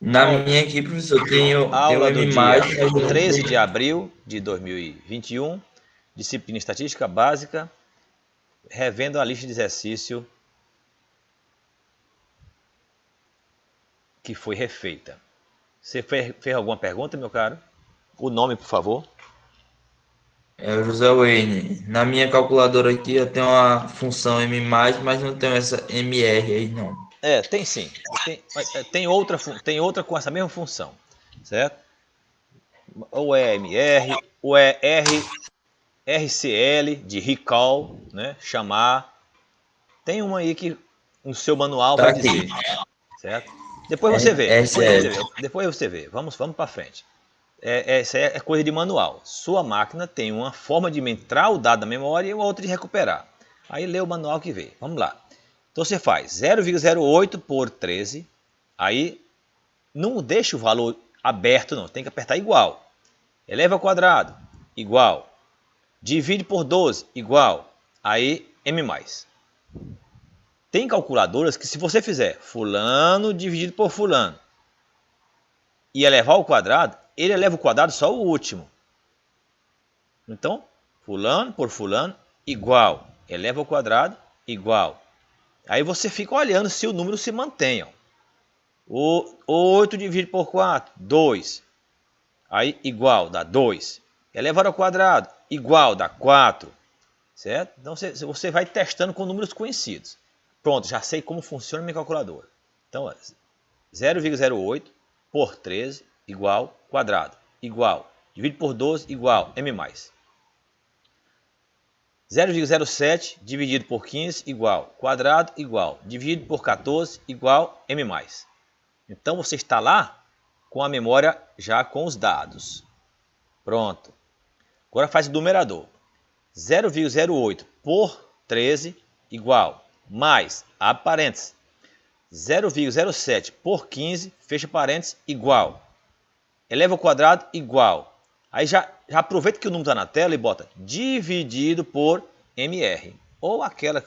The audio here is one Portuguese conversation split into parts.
Na minha aqui, professor, tem o Aula do M+, dia mas eu não 13 de tenho. abril de 2021, disciplina Estatística Básica, revendo a lista de exercício que foi refeita. Você fez alguma pergunta, meu caro? O nome, por favor. É o José Wayne. Na minha calculadora aqui eu tenho uma função M+, mas não tenho essa MR aí não. Tem sim. Tem outra com essa mesma função, certo? Ou é MR, ou é RCL, de recall, né? Chamar. Tem uma aí que o seu manual Tá vai aqui. dizer, certo? Depois você vê, SL. depois você vê. Vamos para frente. Isso aí é coisa de manual. Sua máquina tem uma forma de entrar o dado da memória e outra de recuperar. Aí lê o manual que vê. Vamos lá. Então você faz 0,08 por 13. Aí não deixa o valor aberto, não. Tem que apertar igual. Eleva ao quadrado, igual. Divide por 12, igual. Aí M+. Tem calculadoras que se você fizer fulano dividido por fulano e elevar ao quadrado, ele eleva o quadrado só o último. Então, fulano por fulano, igual. Eleva ao quadrado, igual. Aí você fica olhando se o número se mantém. Ó. O 8 dividido por 4, 2. Aí, igual, dá 2. Elevado ao quadrado, igual, dá 4. Certo? Então, você vai testando com números conhecidos. Pronto, já sei como funciona a minha calculadora. Então, 0,08 por 13 igual quadrado, igual. Divide por 12 igual M+. 0,07 dividido por 15 igual, quadrado igual, dividido por 14 igual M+. Então você está lá com a memória já com os dados. Pronto. Agora faz o numerador. 0,08 por 13 igual, mais, abre parênteses, 0,07 por 15, fecha parênteses, igual. Eleva ao quadrado, igual. Aí já aproveita que o número está na tela e bota dividido por MR. Ou aquela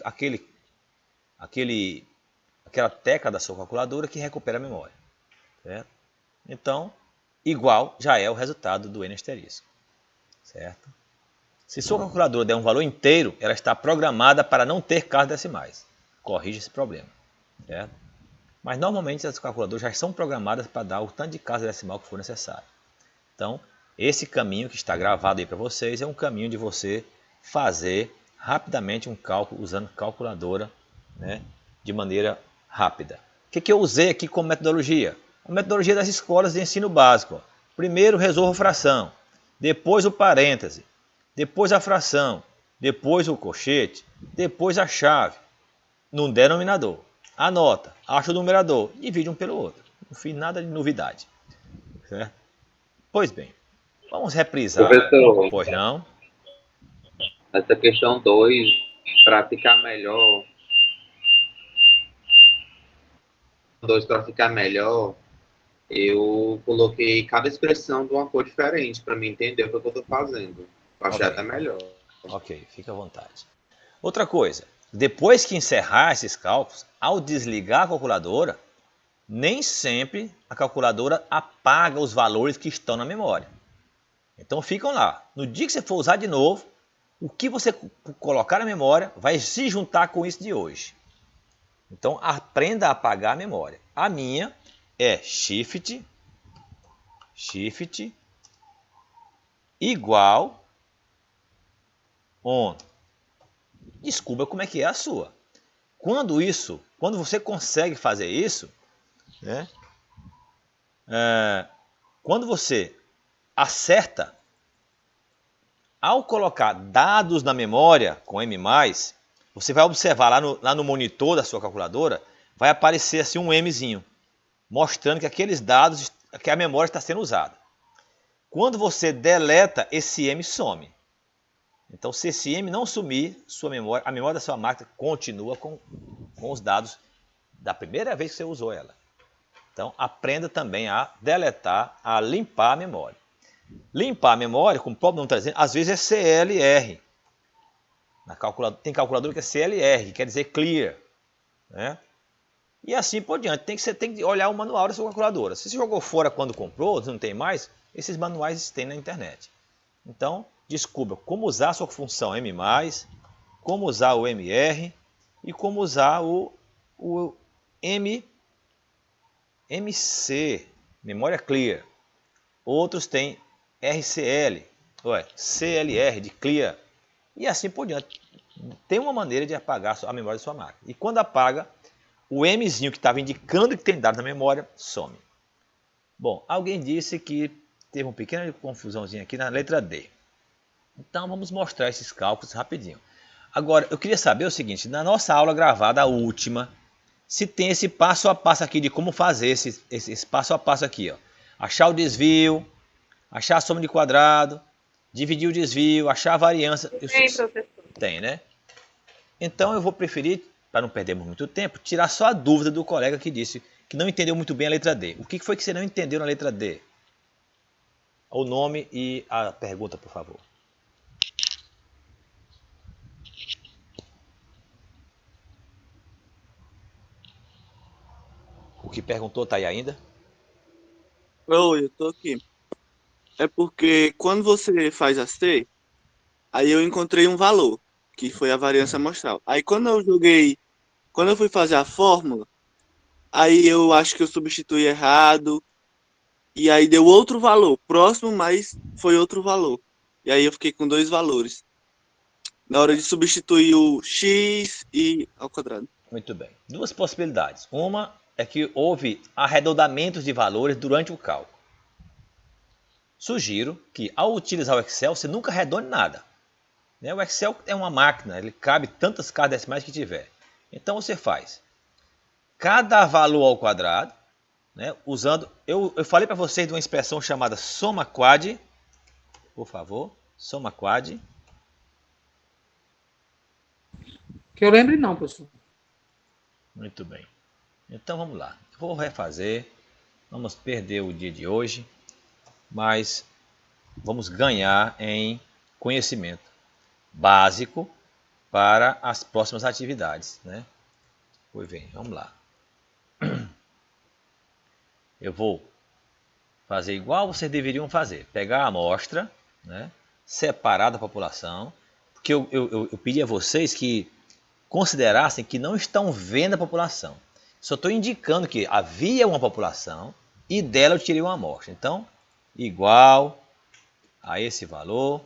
tecla da sua calculadora que recupera a memória. Certo? Então, igual já é o resultado do N asterisco. Certo? Se sua calculadora der um valor inteiro, ela está programada para não ter casas decimais. Corrija esse problema. Certo? Mas normalmente as calculadoras já são programadas para dar o tanto de casa decimal que for necessário. Então, esse caminho que está gravado aí para vocês é um caminho de você fazer rapidamente um cálculo usando calculadora, né, de maneira rápida. O que eu usei aqui como metodologia? A metodologia das escolas de ensino básico. Primeiro resolvo fração, depois o parêntese, depois a fração, depois o colchete, depois a chave, num denominador. Anota, acha o numerador, divide um pelo outro. Não fiz nada de novidade. Certo? Pois bem, vamos reprisar. Professor, Pois não? essa questão 2 para ficar melhor, para ficar melhor, eu coloquei cada expressão de uma cor diferente para me entender o que eu estou fazendo. Eu achei Ok, até melhor. ok, fica à vontade. Outra coisa, depois que encerrar esses cálculos, ao desligar a calculadora, nem sempre a calculadora apaga os valores que estão na memória. Então ficam lá. No dia que você for usar de novo, o que você colocar na memória vai se juntar com isso de hoje. Então aprenda a apagar a memória. A minha é Shift igual ON. Descubra como é que é a sua. Quando você consegue fazer isso, né, quando você acerta, ao colocar dados na memória com M+, você vai observar lá no monitor da sua calculadora, vai aparecer assim um Mzinho, mostrando que aqueles dados, que a memória está sendo usada. Quando você deleta, esse M some. Então, se esse M não sumir, a memória da sua máquina continua com os dados da primeira vez que você usou ela. Então, aprenda também a deletar, a limpar a memória. Limpar a memória, como o próprio nome está dizendo, às vezes é CLR. Tem calculadora que é CLR, que quer dizer clear. Né? E assim por diante. Você tem que olhar o manual da sua calculadora. Se você jogou fora quando comprou, não tem mais, esses manuais têm na internet. Então, descubra como usar a sua função M+, como usar o MR e como usar o MC, memória clear. Outros têm RCL, CLR, de clear, e assim por diante. Tem uma maneira de apagar a memória da sua máquina. E quando apaga, o Mzinho que estava indicando que tem dado na memória some. Bom, alguém disse que teve uma pequena confusãozinha aqui na letra D. Então vamos mostrar esses cálculos rapidinho. Agora, eu queria saber o seguinte, na nossa aula gravada, a última, se tem esse passo a passo aqui de como fazer esse passo a passo aqui. Ó. Achar o desvio, achar a soma de quadrado, dividir o desvio, achar a variância. Tem, professor. Tem, né? Então eu vou preferir, para não perdermos muito tempo, tirar só a dúvida do colega que disse que não entendeu muito bem a letra D. O que foi que você não entendeu na letra D? O nome e a pergunta, por favor. O que perguntou está aí ainda? Oi, eu tô aqui. É porque quando você faz a C, aí eu encontrei um valor, que foi a variância amostral. Aí quando eu fui fazer a fórmula, aí eu acho que eu substituí errado, e aí deu outro valor, próximo, mas foi outro valor. E aí eu fiquei com dois valores. Na hora de substituir o x e ao quadrado. Muito bem. Duas possibilidades. Uma é que houve arredondamentos de valores durante o cálculo. Sugiro que, ao utilizar o Excel, você nunca arredonde nada. O Excel é uma máquina, ele cabe tantas casas decimais que tiver. Então você faz cada valor ao quadrado, usando... Eu falei para vocês de uma expressão chamada soma quad. Por favor, soma quad. Que eu lembre não, professor. Muito bem. Então vamos lá. Vou refazer. Vamos perder o dia de hoje, mas vamos ganhar em conhecimento básico para as próximas atividades, né? Pois bem, vamos lá. Eu vou fazer igual vocês deveriam fazer. Pegar a amostra, separar da população, porque eu pedi a vocês que considerassem que não estão vendo a população. Só estou indicando que havia uma população e dela eu tirei uma amostra. Então, igual a esse valor,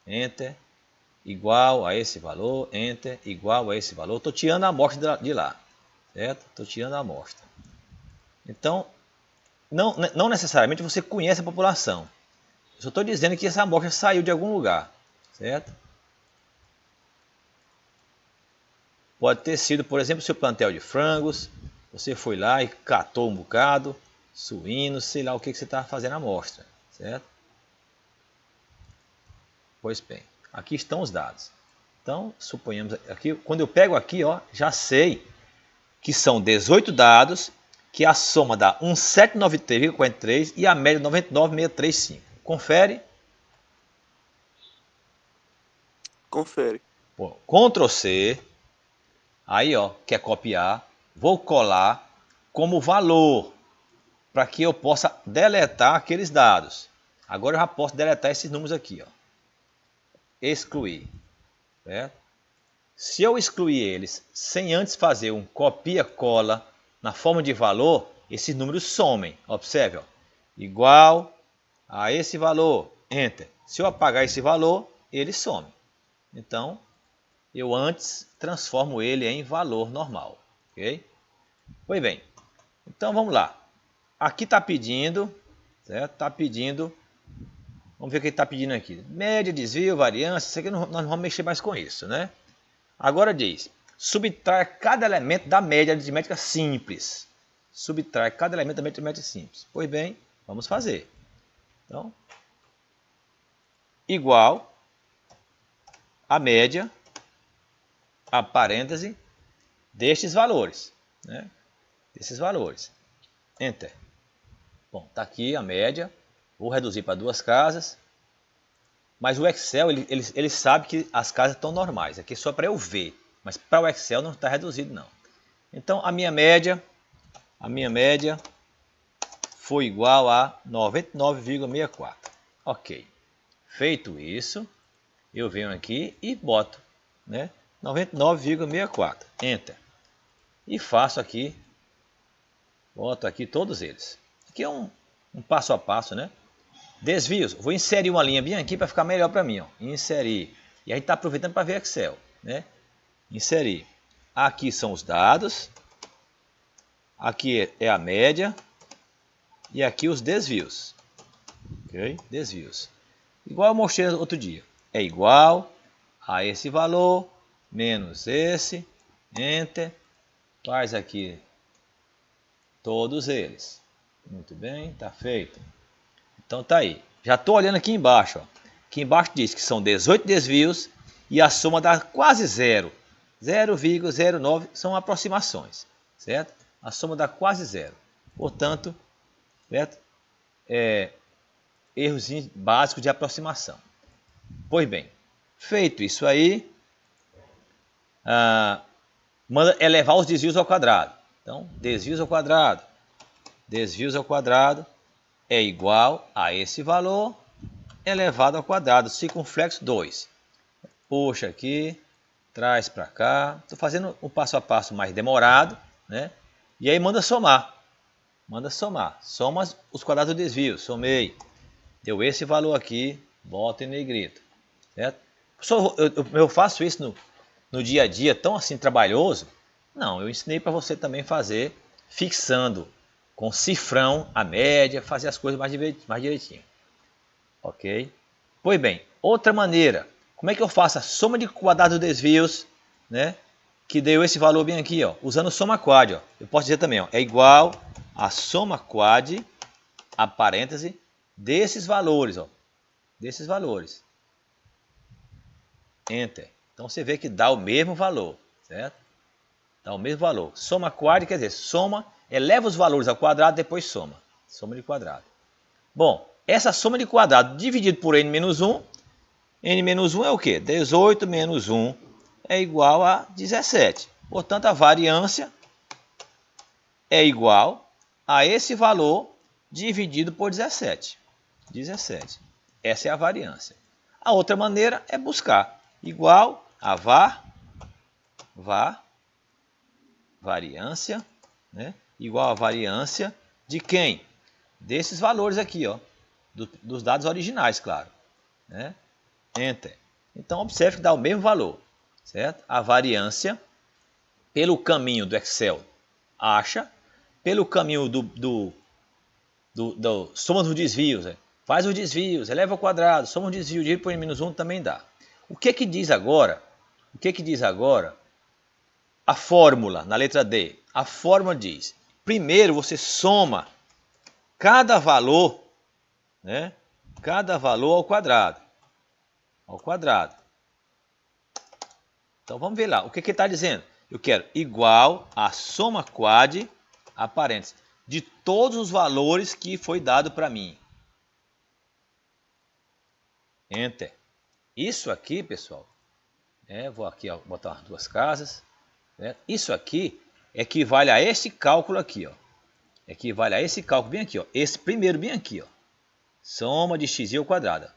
Enter, igual a esse valor, Enter, igual a esse valor. Estou tirando a amostra de lá, certo? Estou tirando a amostra. Então, não necessariamente você conhece a população. Eu só estou dizendo que essa amostra saiu de algum lugar, certo? Pode ter sido, por exemplo, seu plantel de frangos. Você foi lá e catou um bocado, suínos, sei lá o que você estava fazendo a amostra, certo? Pois bem, aqui estão os dados. Então, suponhamos aqui, quando eu pego aqui, ó, já sei que são 18 dados, que a soma dá 1793,43 e a média 99,635. Confere. Confere. Pô, Ctrl C. Aí, ó, quer copiar. Vou colar como valor, para que eu possa deletar aqueles dados. Agora eu já posso deletar esses números aqui, ó. Excluir. Certo? Se eu excluir eles sem antes fazer um copia-cola na forma de valor, esses números somem. Observe, ó. Igual a esse valor, Enter. Se eu apagar esse valor, ele some. Então, eu antes transformo ele em valor normal. Ok? Pois bem, então vamos lá. Aqui está pedindo, certo? Está pedindo, vamos ver o que está pedindo aqui. Média, desvio, variância, isso aqui nós não vamos mexer mais com isso, né? Agora diz, subtrai cada elemento da média aritmética simples. Subtrai cada elemento da média aritmética simples. Pois bem, vamos fazer. Então, igual a média, a parêntese, destes valores, né? Desses valores. Enter. Bom, está aqui a média. Vou reduzir para duas casas. Mas o Excel, ele sabe que as casas estão normais. Aqui é só para eu ver. Mas para o Excel não está reduzido, não. Então, a minha média foi igual a 99,64. Ok. Feito isso, eu venho aqui e boto, né, 99,64. Enter. E faço aqui, boto aqui todos eles. Aqui é um passo a passo, né? Desvios. Vou inserir uma linha bem aqui para ficar melhor para mim, ó. Inserir. E aí está aproveitando para ver Excel, né? Inserir. Aqui são os dados. Aqui é a média. E aqui os desvios. Ok? Desvios. Igual eu mostrei outro dia. É igual a esse valor menos esse. Enter. Faz aqui todos eles. Muito bem, está feito. Então tá aí. Já estou olhando aqui embaixo. Ó. Aqui embaixo diz que são 18 desvios e a soma dá quase zero. 0,09 são aproximações, certo? A soma dá quase zero. Portanto, certo? Erros básicos de aproximação. Pois bem, feito isso aí, manda elevar os desvios ao quadrado. Então, desvios ao quadrado é igual a esse valor elevado ao quadrado, circunflexo 2. Puxa aqui, traz para cá. Estou fazendo um passo a passo mais demorado, né? E aí manda somar. Soma os quadrados do desvio. Somei. Deu esse valor aqui, bota em negrito. Certo? Eu faço isso no dia a dia, tão assim trabalhoso? Não, eu ensinei para você também fazer, fixando com cifrão a média, fazer as coisas mais direitinho. Ok? Pois bem, outra maneira. Como é que eu faço a soma de quadrados dos desvios, né? Que deu esse valor bem aqui, ó, usando soma quad. Ó. Eu posso dizer também, ó, é igual a soma quad, a parêntese, desses valores. Ó, desses valores. Enter. Então você vê que dá o mesmo valor, certo? Dá o mesmo valor. Soma quad quer dizer, soma, eleva os valores ao quadrado, depois soma. Soma de quadrado. Bom, essa soma de quadrado dividido por n menos 1, n menos 1 é o quê? 18 menos 1 é igual a 17. Portanto, a variância é igual a esse valor dividido por 17. 17. Essa é a variância. A outra maneira é buscar igual a variância, né? Igual a variância de quem? Desses valores aqui, ó, dos dados originais, claro. Né? Enter. Então, observe que dá o mesmo valor, certo? A variância, pelo caminho do Excel, acha, pelo caminho do soma dos desvios, né? Faz os desvios, eleva ao quadrado, soma os desvios, divide por n-1 também dá. O que que diz agora? O que que diz agora? A fórmula, na letra D. A fórmula diz, primeiro você soma cada valor, né? Cada valor ao quadrado. Ao quadrado. Então vamos ver lá. O que que ele está dizendo? Eu quero igual a soma quad, a parênteses, de todos os valores que foi dado para mim. Enter. Isso aqui, pessoal, vou aqui ó, botar as duas casas. Isso aqui equivale a esse cálculo aqui, ó. Equivale a esse cálculo bem aqui, ó. Esse primeiro bem aqui, ó. Soma de x ao quadrado.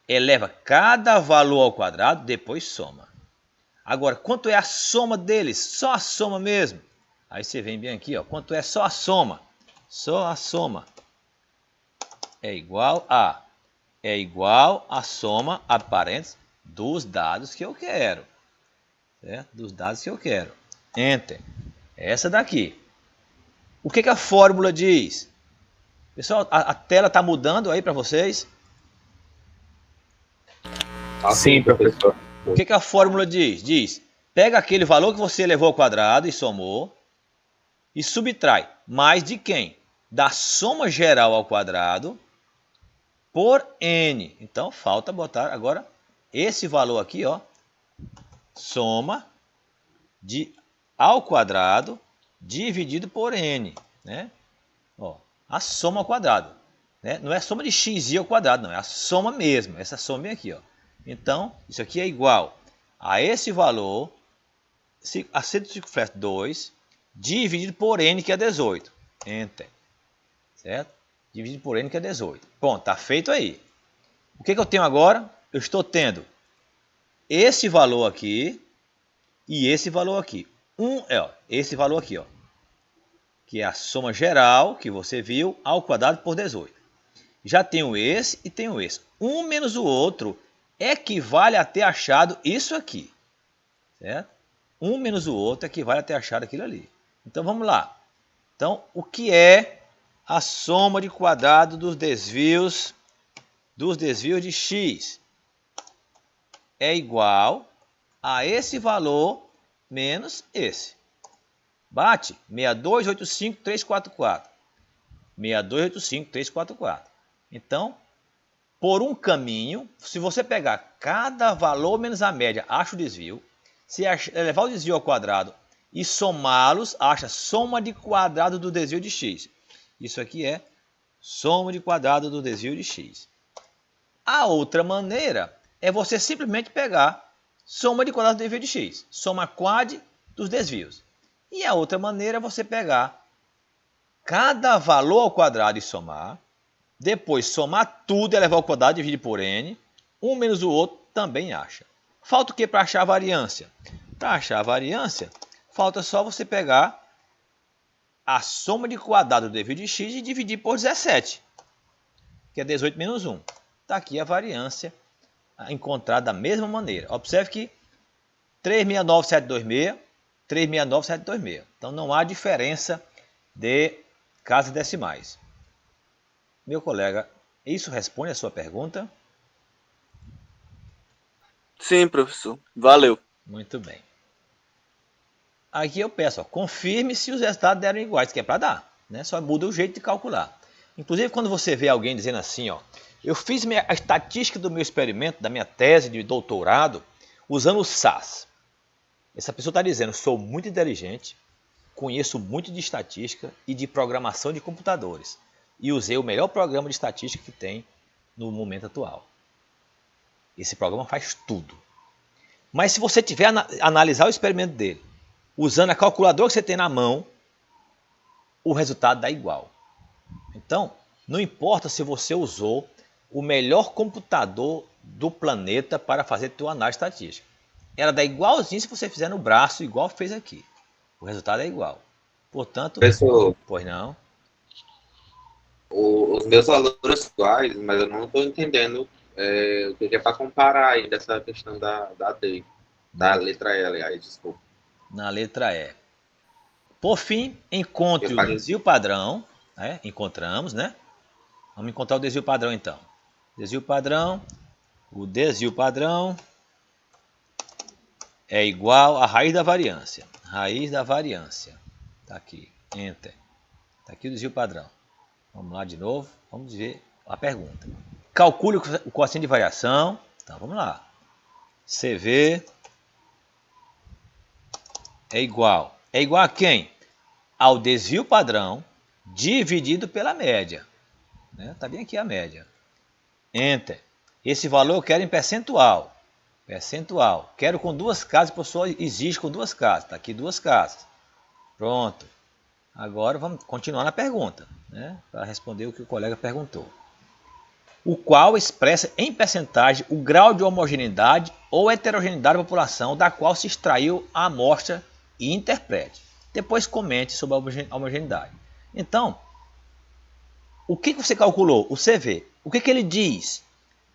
Eleva cada valor ao quadrado, depois soma. Agora, quanto é a soma deles? Só a soma mesmo. Aí você vem bem aqui, ó. Quanto é só a soma? Só a soma. É igual a soma, a parênteses, dos dados que eu quero. Certo? Dos dados que eu quero. Enter. Essa daqui. O que que a fórmula diz? Pessoal, a tela está mudando aí para vocês? Sim, professor. O que que a fórmula diz? Diz, pega aquele valor que você elevou ao quadrado e somou e subtrai mais de quem? Da soma geral ao quadrado por n. Então, falta botar agora esse valor aqui, ó, soma de ao quadrado dividido por n, né? Ó, a soma ao quadrado, né? Não é soma de x ao quadrado, não, é a soma mesmo, essa soma bem aqui, ó. Então, isso aqui é igual a esse valor, acento do circunflexo 2, dividido por n, que é 18. Enter. Certo? Dividido por n, que é 18. Pronto, está feito aí. O que eu tenho agora? Eu estou tendo esse valor aqui e esse valor aqui. Esse valor aqui, ó, que é a soma geral que você viu ao quadrado por 18. Já tenho esse e tenho esse. Um menos o outro equivale a ter achado isso aqui. Certo? Um menos o outro equivale a ter achado aquilo ali. Então vamos lá. Então, o que é a soma de quadrado dos desvios de x? É igual a esse valor menos esse. Bate 6285344. 6285344. Então, por um caminho, se você pegar cada valor menos a média, acha o desvio. Se levar o desvio ao quadrado e somá-los, acha a soma de quadrado do desvio de x. Isso aqui é soma de quadrado do desvio de x. A outra maneira é você simplesmente pegar soma de quadrado do desvio de x. Soma quad dos desvios. E a outra maneira é você pegar cada valor ao quadrado e somar. Depois somar tudo e elevar ao quadrado, dividir por n. Um menos o outro também acha. Falta o que para achar a variância? Para achar a variância, falta só você pegar a soma de quadrado do desvio de x e dividir por 17, que é 18 menos 1. Está aqui a variância encontrada da mesma maneira. Observe que 369,726, 369,726. Então não há diferença de casas decimais. Meu colega, isso responde a sua pergunta? Sim, professor. Valeu. Muito bem. Aqui eu peço, ó, confirme se os resultados deram iguais, que é para dar, né? Só muda o jeito de calcular. Inclusive, quando você vê alguém dizendo assim, ó, eu fiz a estatística do meu experimento, da minha tese de doutorado, usando o SAS. Essa pessoa está dizendo, sou muito inteligente, conheço muito de estatística e de programação de computadores. E usei o melhor programa de estatística que tem no momento atual. Esse programa faz tudo. Mas se você tiver analisar o experimento dele, usando a calculadora que você tem na mão, o resultado dá igual. Então, não importa se você usou o melhor computador do planeta para fazer a tua análise estatística. Ela dá igualzinho se você fizer no braço, igual fez aqui. O resultado é igual. Portanto, Professor, pois não. os meus valores iguais, mas eu não estou entendendo o que é para comparar aí dessa questão da D, da letra L, aliás, desculpa. Na letra E. Por fim, encontre o desvio padrão. Né? Encontramos, né? Vamos encontrar o desvio padrão então. Desvio padrão. O desvio padrão é igual à raiz da variância. Raiz da variância. Está aqui. Enter. Está aqui o desvio padrão. Vamos lá de novo. Vamos ver a pergunta. Calcule o coeficiente de variação. Então vamos lá. CV é igual. É igual a quem? Ao desvio padrão dividido pela média. Está bem aqui a média. Enter. Esse valor eu quero em percentual. Percentual. Quero com duas casas, porque só exige com duas casas. Está aqui duas casas. Pronto. Agora vamos continuar na pergunta, né? Para responder o que o colega perguntou. O qual expressa em percentagem o grau de homogeneidade ou heterogeneidade da população da qual se extraiu a amostra e interprete. Depois comente sobre a homogeneidade. Então, o que você calculou? O CV. O que ele diz?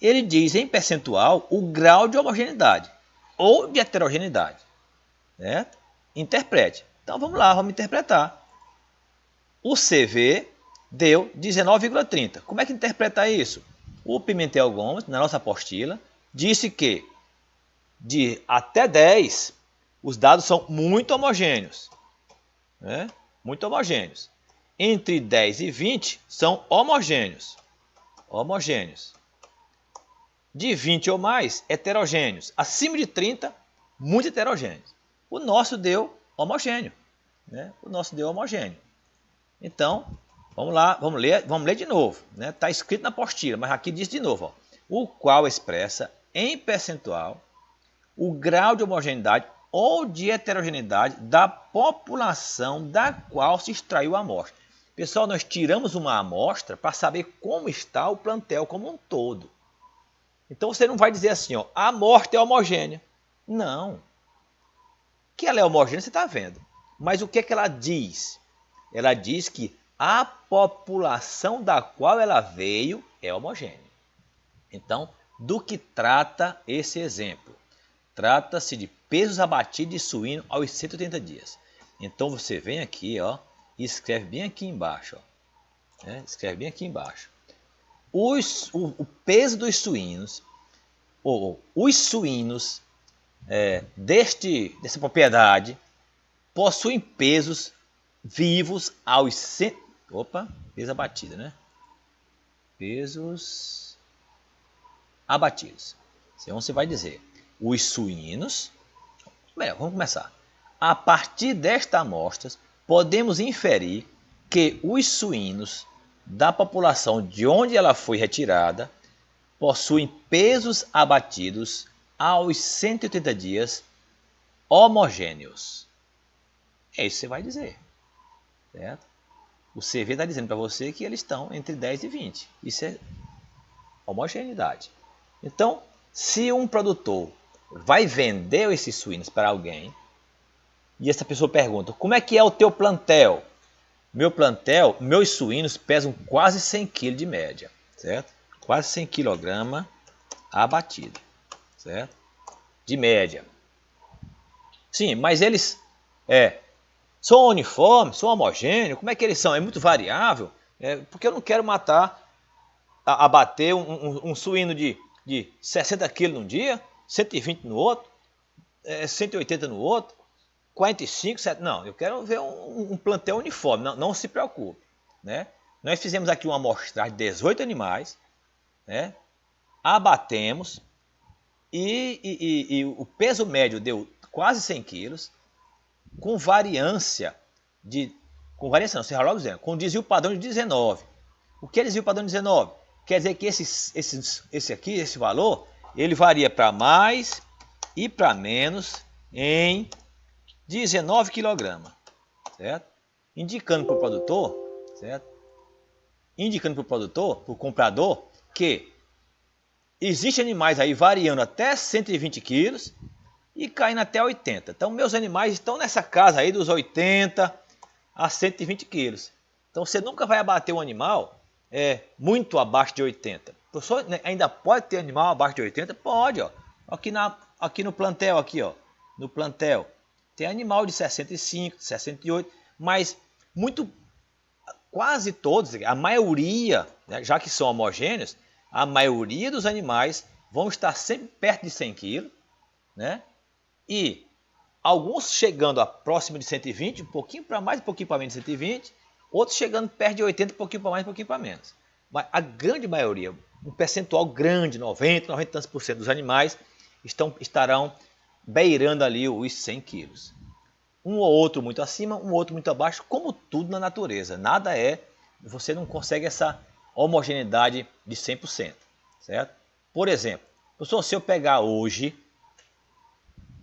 Ele diz em percentual o grau de homogeneidade ou de heterogeneidade. Certo? Interprete. Então vamos lá, vamos interpretar. O CV deu 19,30. Como é que interpreta isso? O Pimentel Gomes, na nossa apostila, disse que de até 10, os dados são muito homogêneos. Né? Muito homogêneos. Entre 10 e 20 são homogêneos. Homogêneos. De 20 ou mais, heterogêneos. Acima de 30, muito heterogêneos. O nosso deu homogêneo. Né? O nosso deu homogêneo. Então, vamos lá, vamos ler de novo. Está escrito na apostila, mas aqui diz de novo. Ó, o qual expressa em percentual o grau de homogeneidade ou de heterogeneidade da população da qual se extraiu a amostra. Pessoal, nós tiramos uma amostra para saber como está o plantel como um todo. Então você não vai dizer assim, ó, a amostra é homogênea. Não. Que ela é homogênea, você está vendo. Mas o que é que ela diz? Ela diz que a população da qual ela veio é homogênea. Então, do que trata esse exemplo? Trata-se de pesos abatidos de suíno aos 180 dias. Então você vem aqui, ó, e escreve bem aqui embaixo. Ó, né? Escreve bem aqui embaixo. O peso dos suínos, ou os suínos dessa propriedade possuem pesos vivos aos 100... Opa, peso abatido, né? Pesos abatidos. Então você vai dizer, os suínos... Bem, vamos começar. A partir destas amostras, podemos inferir que os suínos da população de onde ela foi retirada possuem pesos abatidos aos 180 dias homogêneos. É isso que você vai dizer. Certo? O CV está dizendo para você que eles estão entre 10 e 20. Isso é homogeneidade. Então, se um produtor vai vender esses suínos para alguém, e essa pessoa pergunta, como é que é o teu plantel? Meu plantel, meus suínos pesam quase 100 kg de média, certo? Quase 100 kg abatido, certo? De média. Sim, mas eles são uniformes, são homogêneos, como é que eles são? É muito variável, porque eu não quero abater um suíno de 60 kg num dia, 120 no outro, 180 no outro, 45, 7, não, eu quero ver um plantel uniforme, não se preocupe. Né? Nós fizemos aqui uma amostragem de 18 animais, né? Abatemos e o peso médio deu quase 100 quilos, com variância não, você logo dizendo, com desvio padrão de 19. O que é desvio padrão de 19? Quer dizer que esse valor, ele varia para mais e para menos em 19 kg, certo? Indicando para o produtor, certo? Indicando para o produtor, para o comprador, que existem animais aí variando até 120 quilos e caindo até 80. Então, meus animais estão nessa casa aí dos 80 a 120 quilos. Então, você nunca vai abater um animal muito abaixo de 80. O professor ainda pode ter animal abaixo de 80? Pode, ó. Aqui no plantel, aqui, ó. No plantel. Tem animal de 65, 68, mas quase todos, a maioria, né, já que são homogêneos, a maioria dos animais vão estar sempre perto de 100 kg, né? E alguns chegando a próximo de 120, um pouquinho para mais, um pouquinho para menos de 120, outros chegando perto de 80, um pouquinho para mais, um pouquinho para menos. Mas a grande maioria, um percentual grande, 90 e tantos por cento dos animais estarão beirando ali os 100 quilos. Um ou outro muito acima, um outro muito abaixo, como tudo na natureza. Nada você não consegue essa homogeneidade de 100%, certo? Por exemplo, se eu pegar hoje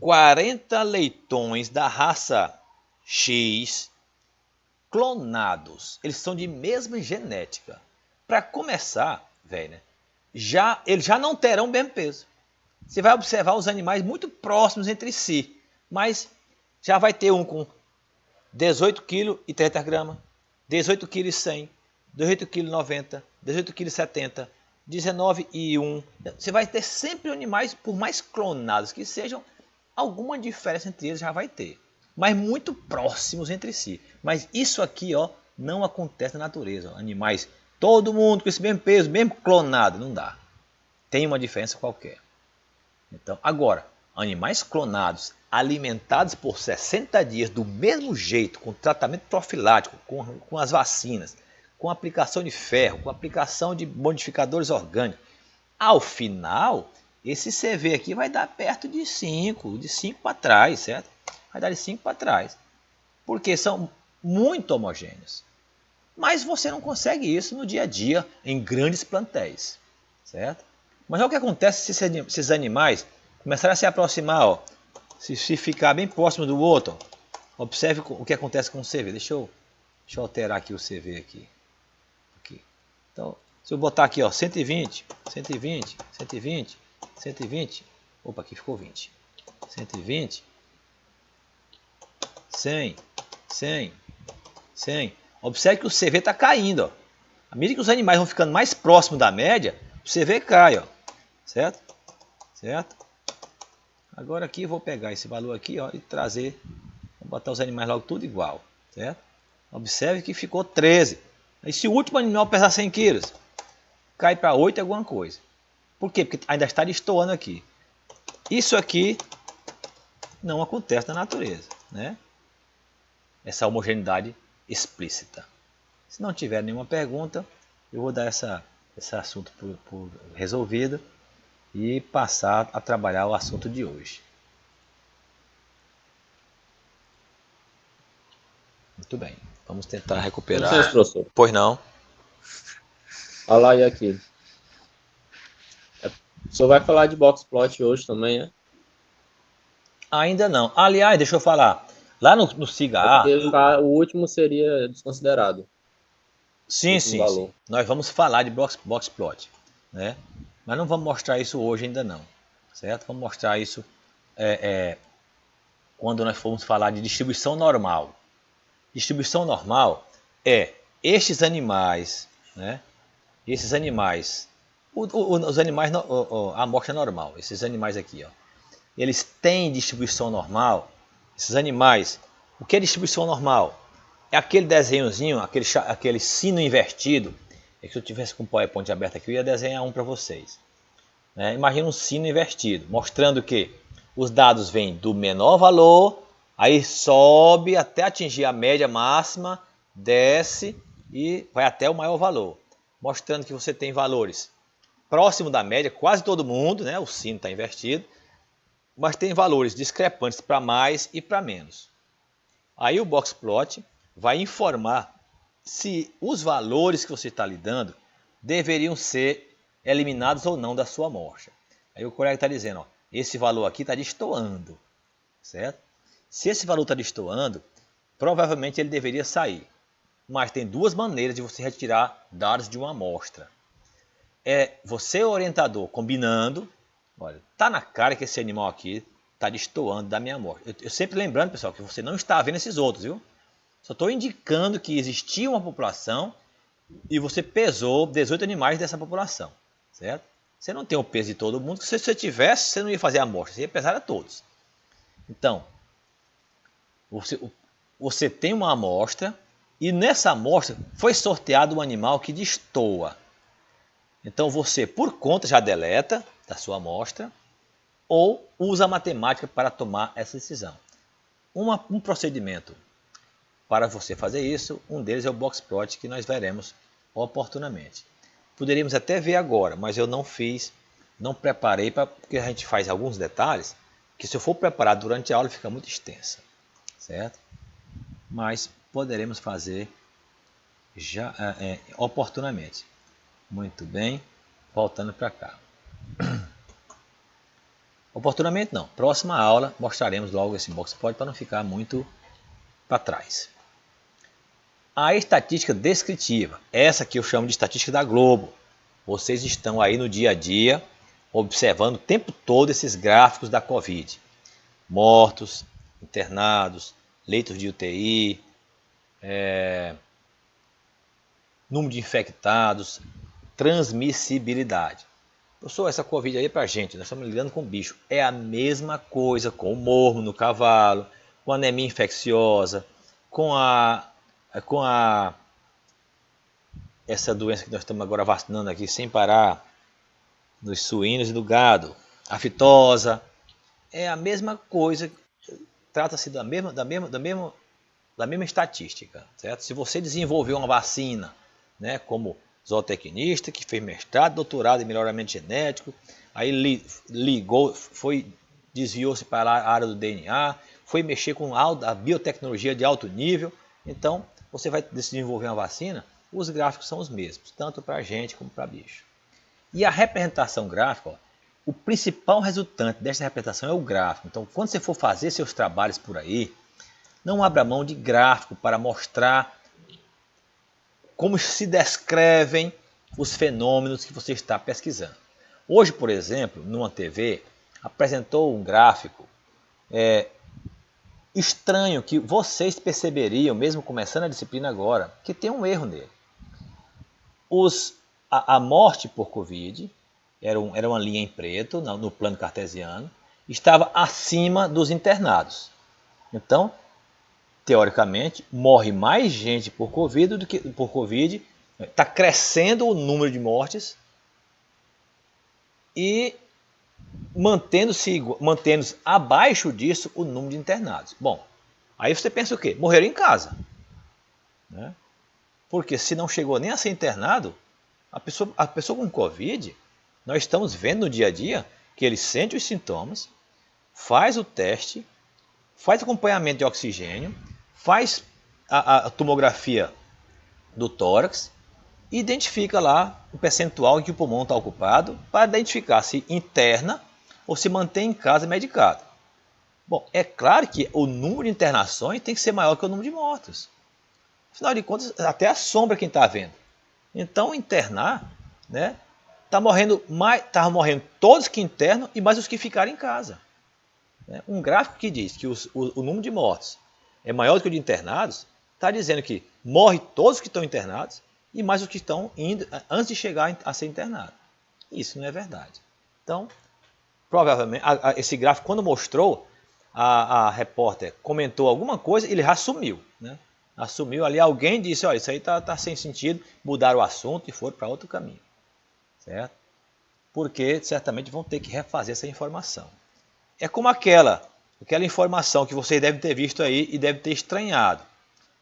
40 leitões da raça X clonados, eles são de mesma genética. Para começar, velho, né, eles já não terão o mesmo peso. Você vai observar os animais muito próximos entre si, mas já vai ter um com 18 kg e 30 gramas, 18 kg e 100, 18 kg e 90, 18 kg e 70, 19 e 1. Você vai ter sempre animais, por mais clonados que sejam, alguma diferença entre eles já vai ter, mas muito próximos entre si. Mas isso aqui, ó, não acontece na natureza. Ó. Animais, todo mundo com esse mesmo peso, mesmo clonado, não dá. Tem uma diferença qualquer. Então, agora, animais clonados, alimentados por 60 dias do mesmo jeito, com tratamento profilático, com as vacinas, com aplicação de ferro, com aplicação de modificadores orgânicos, ao final, esse CV aqui vai dar perto de 5 para trás, certo? Vai dar de 5 para trás, porque são muito homogêneos. Mas você não consegue isso no dia a dia, em grandes plantéis, certo? Mas olha o que acontece se esses animais começarem a se aproximar, ó, Se ficar bem próximo do outro, ó, observe o que acontece com o CV. Deixa eu alterar aqui o CV aqui. Então, se eu botar aqui, ó, 120, 120, 120, 120, opa, aqui ficou 20. 120, 100, 100, 100. Observe que o CV está caindo, ó. À medida que os animais vão ficando mais próximos da média, o CV cai, ó. Certo? Certo? Agora aqui eu vou pegar esse valor aqui, ó, e trazer, vou botar os animais logo tudo igual, certo? Observe que ficou 13. E se o último animal pesar 100 quilos, cai para 8 alguma coisa. Por quê? Porque ainda está destoando aqui. Isso aqui não acontece na natureza, né? Essa homogeneidade explícita. Se não tiver nenhuma pergunta, eu vou dar esse assunto por resolvido e passar a trabalhar o assunto de hoje. Muito bem, vamos tentar Com recuperar. licença, professor. Pois não? Olha aí aqui. O senhor vai falar de box plot hoje também, né? Ainda não. Aliás, deixa eu falar. Lá no Siga A, Porque o último seria desconsiderado. sim, Último sim, sim. valor. Nós vamos falar de box plot, né? Mas não vamos mostrar isso hoje ainda não, certo? Vamos mostrar isso quando nós formos falar de distribuição normal. Distribuição normal é estes animais, né? Esses animais, os animais, a amostra normal, esses animais aqui, ó, eles têm distribuição normal. Esses animais, o que é distribuição normal? É aquele desenhozinho, aquele sino invertido. É que se eu tivesse com o PowerPoint aberto aqui, eu ia desenhar um para vocês. Né? Imagina um sino invertido, mostrando que os dados vêm do menor valor, aí sobe até atingir a média máxima, desce e vai até o maior valor. Mostrando que você tem valores próximo da média, quase todo mundo, né? O sino está invertido, mas tem valores discrepantes para mais e para menos. Aí o box plot vai informar se os valores que você está lidando deveriam ser eliminados ou não da sua amostra. Aí o colega está dizendo, ó, esse valor aqui está destoando, certo? Se esse valor está destoando, provavelmente ele deveria sair. Mas tem duas maneiras de você retirar dados de uma amostra. É você, orientador, combinando, olha, tá na cara que esse animal aqui está destoando da minha amostra. Eu sempre lembrando, pessoal, que você não está vendo esses outros, viu? Só estou indicando que existia uma população e você pesou 18 animais dessa população, certo? Você não tem o peso de todo mundo, se você tivesse, você não ia fazer a amostra, você ia pesar a todos. Então, você tem uma amostra e nessa amostra foi sorteado um animal que destoa. Então você, por conta, já deleta da sua amostra ou usa a matemática para tomar essa decisão. Um procedimento para você fazer isso, um deles é o box plot que nós veremos oportunamente. Poderíamos até ver agora, mas eu não fiz, não preparei, porque a gente faz alguns detalhes que se eu for preparar durante a aula fica muito extensa, certo? Mas poderemos fazer já oportunamente. Muito bem, voltando para cá. Oportunamente não, próxima aula mostraremos logo esse box plot para não ficar muito para trás. A estatística descritiva, essa que eu chamo de estatística da Globo. Vocês estão aí no dia a dia observando o tempo todo esses gráficos da Covid. Mortos, internados, leitos de UTI, número de infectados, transmissibilidade. Professor, essa Covid aí é pra gente, nós estamos lidando com bicho. É a mesma coisa com o morro no cavalo, com a anemia infecciosa, com essa doença que nós estamos agora vacinando aqui sem parar, dos suínos e do gado, a fitosa, é a mesma coisa, trata-se da mesma estatística, certo? Se você desenvolveu uma vacina, né, como zootecnista, que fez mestrado, doutorado em melhoramento genético, aí desviou-se para a área do DNA, foi mexer com a biotecnologia de alto nível, então você vai desenvolver uma vacina, os gráficos são os mesmos, tanto para gente como para bicho. E a representação gráfica, ó, o principal resultante desta representação é o gráfico. Então, quando você for fazer seus trabalhos por aí, não abra mão de gráfico para mostrar como se descrevem os fenômenos que você está pesquisando. Hoje, por exemplo, numa TV, apresentou um gráfico estranho que vocês perceberiam, mesmo começando a disciplina agora, que tem um erro nele. A morte por Covid, era uma linha em preto no plano cartesiano, estava acima dos internados. Então, teoricamente, morre mais gente por Covid do que por Covid. Está crescendo o número de mortes e mantendo-se abaixo disso o número de internados. Bom, aí você pensa o quê? Morreram em casa. Né? Porque se não chegou nem a ser internado, a pessoa com Covid, nós estamos vendo no dia a dia que ele sente os sintomas, faz o teste, faz acompanhamento de oxigênio, faz a tomografia do tórax, e identifica lá o percentual em que o pulmão está ocupado para identificar se interna ou se mantém em casa medicado. Bom, é claro que o número de internações tem que ser maior que o número de mortos. Afinal de contas, até a sombra quem está vendo. Então, internar, né, estavam morrendo todos que internam e mais os que ficaram em casa. Um gráfico que diz que o número de mortos é maior do que o de internados, está dizendo que morre todos que estão internados e mais os que estão indo antes de chegar a ser internado. Isso não é verdade. Então, provavelmente, esse gráfico, quando mostrou, a repórter comentou alguma coisa, ele já sumiu. Né? Assumiu ali, alguém disse, olha, isso aí está sem sentido, mudaram o assunto e foram para outro caminho. Certo? Porque certamente vão ter que refazer essa informação. É como aquela informação que vocês devem ter visto aí e devem ter estranhado.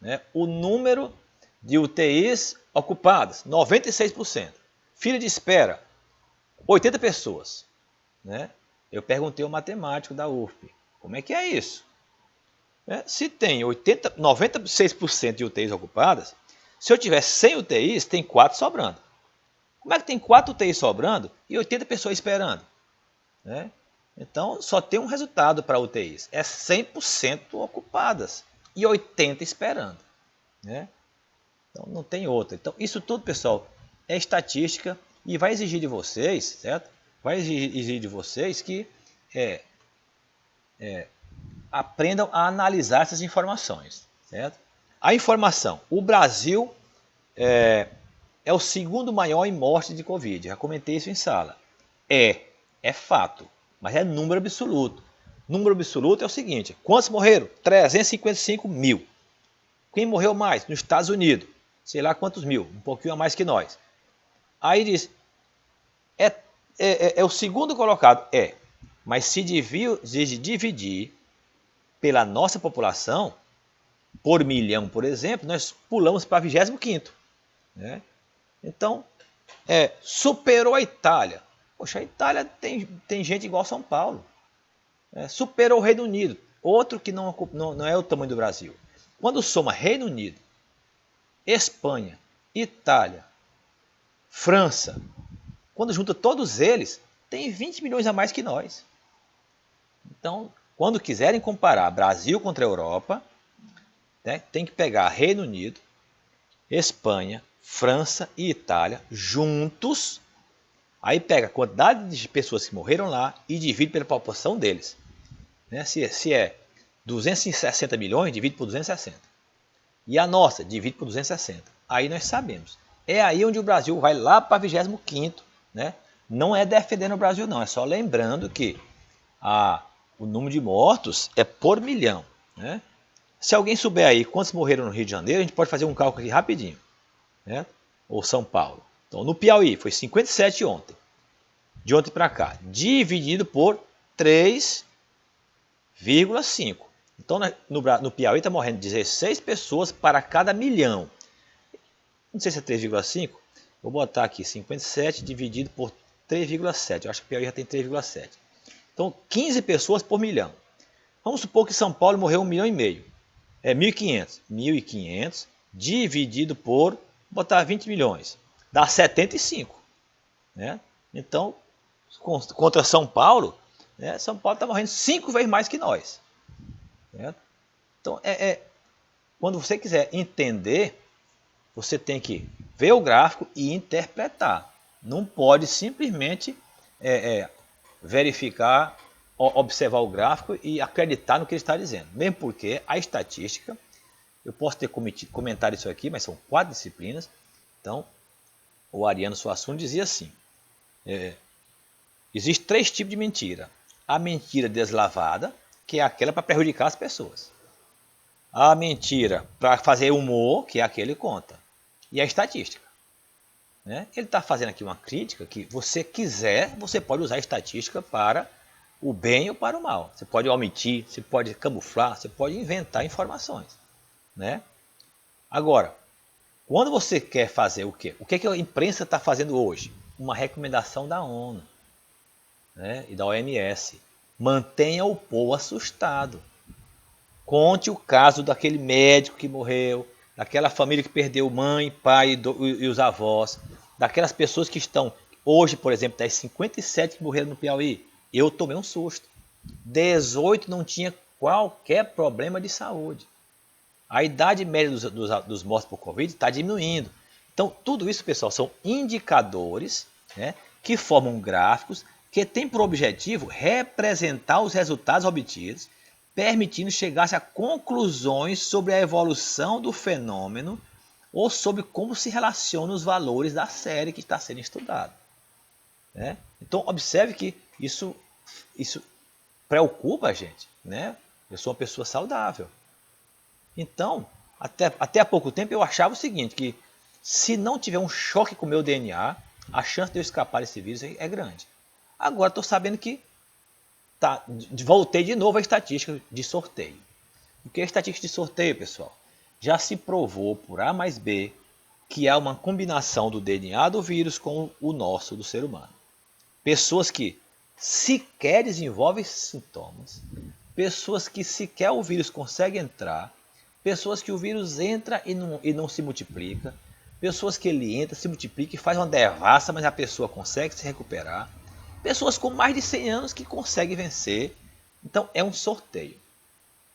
Né? O número de UTIs ocupadas, 96%. Fila de espera, 80 pessoas. Né? Eu perguntei ao matemático da UFP, como é que é isso? Se tem 96% de UTIs ocupadas, se eu tiver 100 UTIs, tem 4 sobrando. Como é que tem 4 UTIs sobrando e 80 pessoas esperando? Né? Então, só tem um resultado para UTIs. É 100% ocupadas e 80 esperando. Né? Então, não tem outra. Então, isso tudo, pessoal, é estatística e vai exigir de vocês, certo? Vai exigir de vocês que aprendam a analisar essas informações. Certo? A informação. O Brasil é o segundo maior em morte de Covid. Já comentei isso em sala. É fato. Mas é número absoluto. Número absoluto é o seguinte: quantos morreram? 355 mil. Quem morreu mais? Nos Estados Unidos. Sei lá quantos mil, um pouquinho a mais que nós. Aí diz, é o segundo colocado. Mas se dividir pela nossa população, por milhão, por exemplo, nós pulamos para 25º. Né? Então, superou a Itália. Poxa, a Itália tem gente igual São Paulo. Superou o Reino Unido, outro que não é o tamanho do Brasil. Quando soma Reino Unido, Espanha, Itália, França, quando junta todos eles, tem 20 milhões a mais que nós. Então, quando quiserem comparar Brasil contra a Europa, né, tem que pegar Reino Unido, Espanha, França e Itália juntos. Aí pega a quantidade de pessoas que morreram lá e divide pela população deles. Né? Se é 260 milhões, divide por 260. E a nossa, divide por 260. Aí nós sabemos. É aí onde o Brasil vai lá para 25º. Né? Não é defendendo o Brasil, não. É só lembrando que o número de mortos é por milhão. Né? Se alguém souber aí quantos morreram no Rio de Janeiro, a gente pode fazer um cálculo aqui rapidinho. Né? Ou São Paulo. Então, no Piauí foi 57 ontem. De ontem para cá. Dividido por 3,5. Então, no Piauí está morrendo 16 pessoas para cada milhão. Não sei se é 3,5. Vou botar aqui 57 dividido por 3,7. Eu acho que o Piauí já tem 3,7. Então, 15 pessoas por milhão. Vamos supor que São Paulo morreu 1,5 milhão. 1.500. 1.500 dividido por, botar 20 milhões. Dá 75. Né? Então, contra São Paulo, né? São Paulo está morrendo 5 vezes mais que nós. Certo? Então, quando você quiser entender, você tem que ver o gráfico e interpretar. Não pode simplesmente verificar, observar o gráfico e acreditar no que ele está dizendo. Mesmo porque a estatística, eu posso ter comentado isso aqui, mas são 4 disciplinas. Então, o Ariano Suassuna dizia assim, existem 3 tipos de mentira. A mentira deslavada, que é aquela para prejudicar as pessoas. A mentira para fazer humor, que é aquele que conta. E a estatística. Né? Ele está fazendo aqui uma crítica que você quiser, você pode usar a estatística para o bem ou para o mal. Você pode omitir, você pode camuflar, você pode inventar informações. Né? Agora, quando você quer fazer o quê? O que a imprensa está fazendo hoje? Uma recomendação da ONU, né? E da OMS. Mantenha o povo assustado. Conte o caso daquele médico que morreu, daquela família que perdeu mãe, pai e os avós, daquelas pessoas que estão, hoje, por exemplo, das 57 que morreram no Piauí, eu tomei um susto. 18 não tinha qualquer problema de saúde. A idade média dos mortos por Covid está diminuindo. Então, tudo isso, pessoal, são indicadores, né, que formam gráficos que têm por objetivo representar os resultados obtidos, permitindo chegar a conclusões sobre a evolução do fenômeno ou sobre como se relacionam os valores da série que está sendo estudado. Né? Então, observe que isso preocupa a gente. Né? Eu sou uma pessoa saudável. Então, até há pouco tempo eu achava o seguinte, que se não tiver um choque com o meu DNA, a chance de eu escapar desse vírus é grande. Agora estou sabendo que voltei de novo à estatística de sorteio. O que é estatística de sorteio, pessoal? Já se provou por A mais B que há uma combinação do DNA do vírus com o nosso, do ser humano. Pessoas que sequer desenvolvem sintomas, pessoas que sequer o vírus consegue entrar, pessoas que o vírus entra e não se multiplica, pessoas que ele entra, se multiplica e faz uma devassa, mas a pessoa consegue se recuperar, pessoas com mais de 100 anos que conseguem vencer. Então é um sorteio.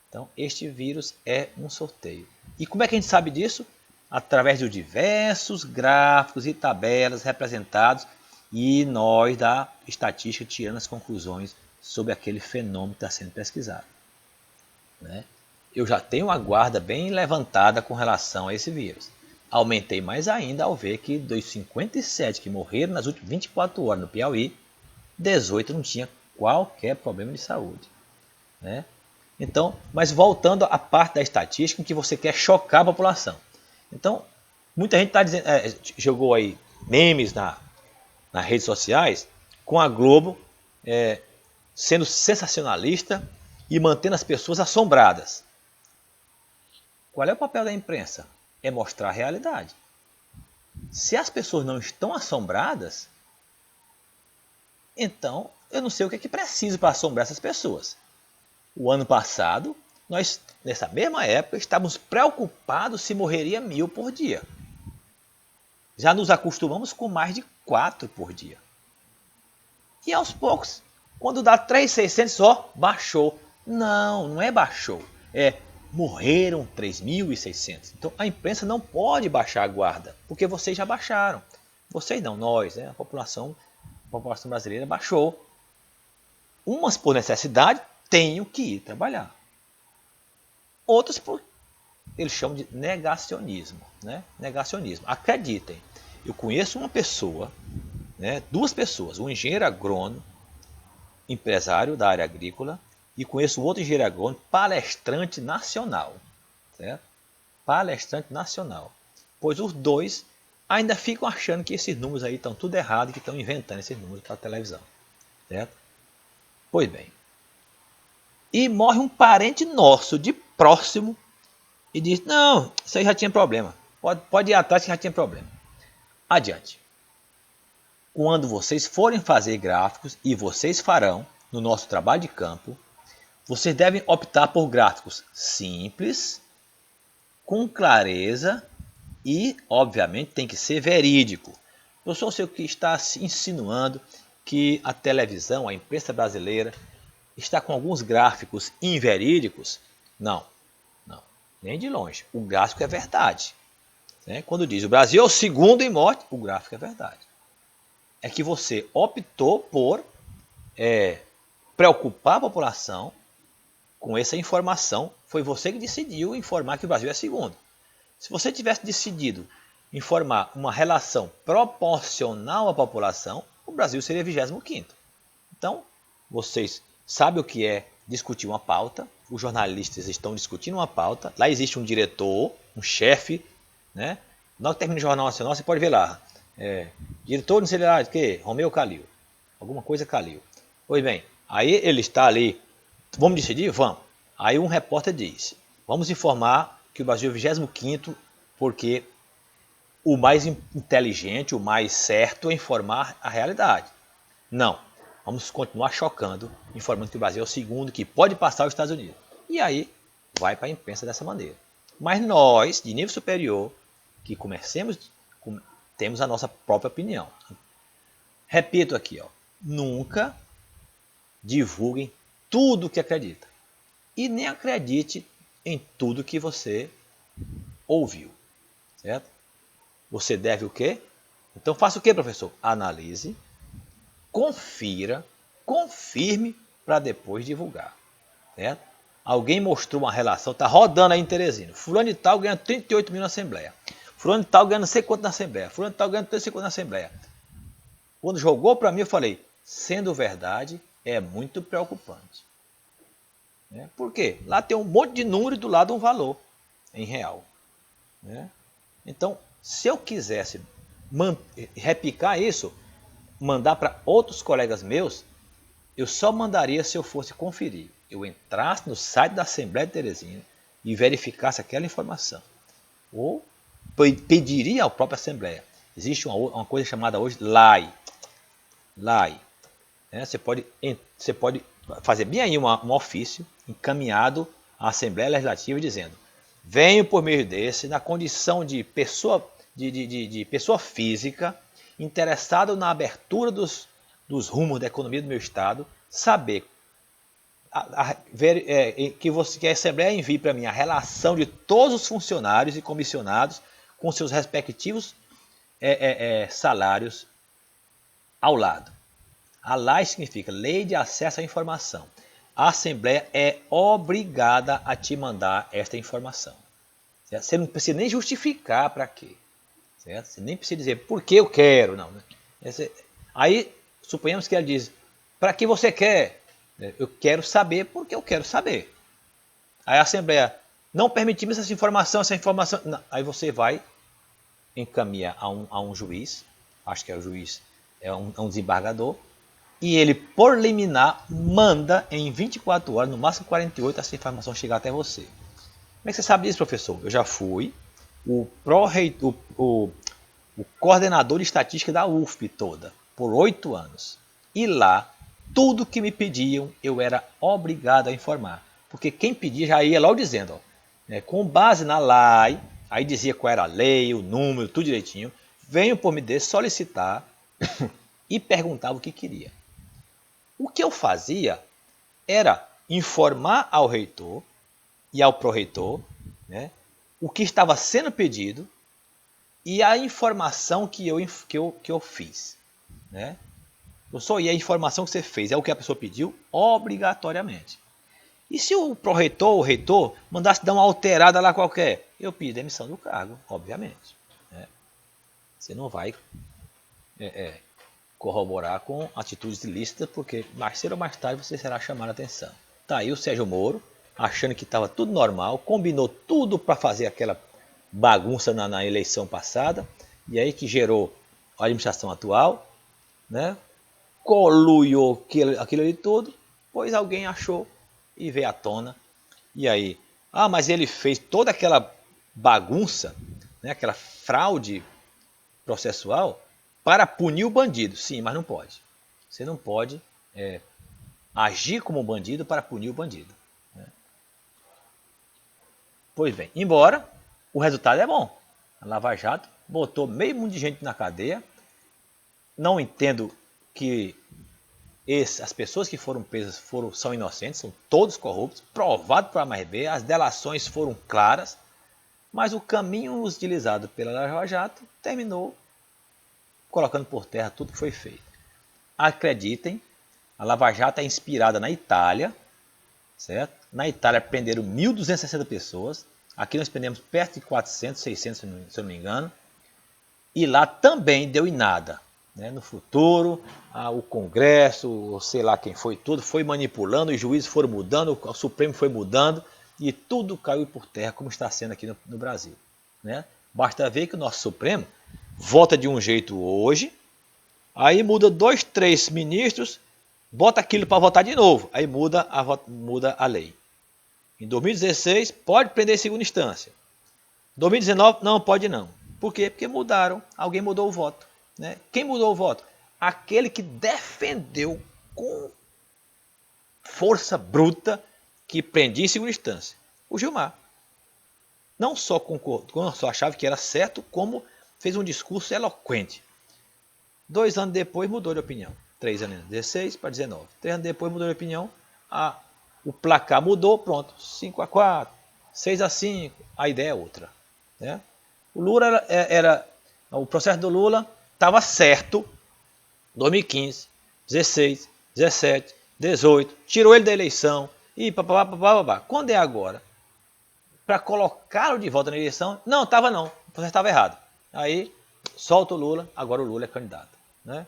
Então este vírus é um sorteio. E como é que a gente sabe disso? Através de diversos gráficos e tabelas representados e nós da estatística tirando as conclusões sobre aquele fenômeno que está sendo pesquisado. Né? Eu já tenho a guarda bem levantada com relação a esse vírus. Aumentei mais ainda ao ver que dos 57 que morreram nas últimas 24 horas no Piauí, 18 não tinha qualquer problema de saúde. Né? Então, mas voltando à parte da estatística em que você quer chocar a população. Então, muita gente está dizendo, jogou aí memes nas redes sociais com a Globo sendo sensacionalista e mantendo as pessoas assombradas. Qual é o papel da imprensa? É mostrar a realidade. Se as pessoas não estão assombradas, então eu não sei o que é que preciso para assombrar essas pessoas. O ano passado, nós, nessa mesma época, estávamos preocupados se morreria 1000 por dia. Já nos acostumamos com mais de 4 por dia. E aos poucos, quando dá 3.600 só, baixou. Não é baixou. Morreram 3.600. Então a imprensa não pode baixar a guarda, porque vocês já baixaram. Vocês não, nós, né? A população brasileira baixou. Umas por necessidade, tenho que ir trabalhar. Outras por, eles chamam de negacionismo. Né? Negacionismo. Acreditem, eu conheço uma pessoa, né? 2 pessoas, um engenheiro agrônomo, empresário da área agrícola, e conheço outro engenheiro agrônomo, palestrante nacional. Certo? Palestrante nacional. Pois os dois ainda ficam achando que esses números aí estão tudo errado e que estão inventando esses números para a televisão. Certo? Pois bem. E morre um parente nosso, de próximo, e diz, não, isso aí já tinha problema. Pode ir atrás que já tinha problema. Adiante. Quando vocês forem fazer gráficos, e vocês farão no nosso trabalho de campo, vocês devem optar por gráficos simples, com clareza e, obviamente, tem que ser verídico. Eu só sei o que está se insinuando que a televisão, a imprensa brasileira, está com alguns gráficos inverídicos? Não, não, nem de longe. O gráfico é verdade. Né? Quando diz o Brasil é o segundo em morte, o gráfico é verdade. É que você optou por preocupar a população com essa informação. Foi você que decidiu informar que o Brasil é segundo. Se você tivesse decidido informar uma relação proporcional à população, o Brasil seria 25º. Então, vocês sabem o que é discutir uma pauta, os jornalistas estão discutindo uma pauta, lá existe um diretor, um chefe, né? Na hora que termina o Jornal Nacional, você pode ver lá, diretor não sei lá de quê, Romeu Calil, alguma coisa Calil. Pois bem, aí ele está ali, vamos decidir? Vamos. Aí um repórter diz, vamos informar que o Brasil é 25º porque o mais inteligente, o mais certo é informar a realidade. Não, vamos continuar chocando, informando que o Brasil é o segundo, que pode passar os Estados Unidos. E aí vai para a imprensa dessa maneira. Mas nós, de nível superior, que temos a nossa própria opinião. Repito aqui, nunca divulguem tudo o que acredita. E nem acredite em tudo que você ouviu. Certo? Você deve o quê? Então faça o quê, professor? Analise, confira, confirme para depois divulgar. Certo? Alguém mostrou uma relação, está rodando aí em Teresina. Fulano de tal ganha 38 mil na Assembleia. Fulano de tal ganha não sei quanto na Assembleia. Fulano de tal ganha não sei quanto na Assembleia. Quando jogou para mim, eu falei, sendo verdade, é muito preocupante. Por quê? Lá tem um monte de número e do lado um valor em real. Então, se eu quisesse replicar isso, mandar para outros colegas meus, eu só mandaria se eu fosse conferir. Eu entrasse no site da Assembleia de Teresina e verificasse aquela informação. Ou pediria à própria Assembleia. Existe uma coisa chamada hoje LAI. LAI. Você pode fazer bem aí um ofício encaminhado à Assembleia Legislativa dizendo: venho por meio desse, na condição de pessoa física, interessado na abertura dos rumos da economia do meu Estado, saber que a Assembleia envie para mim a relação de todos os funcionários e comissionados com seus respectivos salários ao lado. A LAI significa Lei de Acesso à Informação. A Assembleia é obrigada a te mandar esta informação. Certo? Você não precisa nem justificar para quê. Certo? Você nem precisa dizer por que eu quero. Não. Aí, suponhamos que ele diz, para que você quer? Eu quero saber porque eu quero saber. Aí a Assembleia, não permitimos essa informação. Não. Aí você vai encaminhar a um juiz, acho que é o juiz, é um desembargador, e ele, por liminar, manda em 24 horas, no máximo 48, essa informação chegar até você. Como é que você sabe disso, professor? Eu já fui o coordenador de estatística da UFP toda, por 8 anos. E lá, tudo que me pediam, eu era obrigado a informar. Porque quem pedia já ia logo dizendo, com base na lei, aí dizia qual era a lei, o número, tudo direitinho, venho por me solicitar e perguntava o que queria. O que eu fazia era informar ao reitor e ao pró-reitor, o que estava sendo pedido e a informação que eu fiz. E a informação que você fez é o que a pessoa pediu obrigatoriamente. E se o pró-reitor ou o reitor mandasse dar uma alterada lá qualquer, eu pedi demissão do cargo, obviamente. Você não vai corroborar com atitudes ilícitas, porque mais cedo ou mais tarde você será chamado a atenção. Tá aí o Sérgio Moro, achando que estava tudo normal, combinou tudo para fazer aquela bagunça na eleição passada, e aí que gerou a administração atual, coluiou aquilo ali tudo, pois alguém achou e veio à tona. E aí, mas ele fez toda aquela bagunça, aquela fraude processual para punir o bandido. Sim, mas não pode. Você não pode agir como um bandido para punir o bandido. Pois bem, embora o resultado é bom. A Lava Jato botou meio mundo de gente na cadeia. Não entendo que as pessoas que foram presas são inocentes, são todos corruptos, provado por A mais B, as delações foram claras, mas o caminho utilizado pela Lava Jato terminou colocando por terra tudo que foi feito. Acreditem, a Lava Jato é inspirada na Itália, certo? Na Itália prenderam 1.260 pessoas, aqui nós prendemos perto de 400, 600, se eu não me engano, e lá também deu em nada. Né? No futuro, o Congresso, sei lá quem foi, tudo foi manipulando, os juízes foram mudando, o Supremo foi mudando, e tudo caiu por terra, como está sendo aqui no Brasil. Né? Basta ver que o nosso Supremo vota de um jeito hoje, aí muda 2, 3 ministros, bota aquilo para votar de novo, aí muda a lei. Em 2016, pode prender em segunda instância. 2019, não pode não. Por quê? Porque mudaram, alguém mudou o voto. Né? Quem mudou o voto? Aquele que defendeu com força bruta que prendia em segunda instância. O Gilmar. Não só concordou, não só achava que era certo, como fez um discurso eloquente. 2 anos depois mudou de opinião. 3 anos, 16 para 19. 3 anos depois mudou de opinião. O placar mudou, pronto. 5-4, 6-5. A ideia é outra. Né? O Lula o processo do Lula estava certo. 2015, 16, 17, 18. Tirou ele da eleição. E papapá. Quando é agora? Para colocá-lo de volta na eleição? Não, estava não. O processo estava errado. Aí solta o Lula. Agora o Lula é candidato. Né?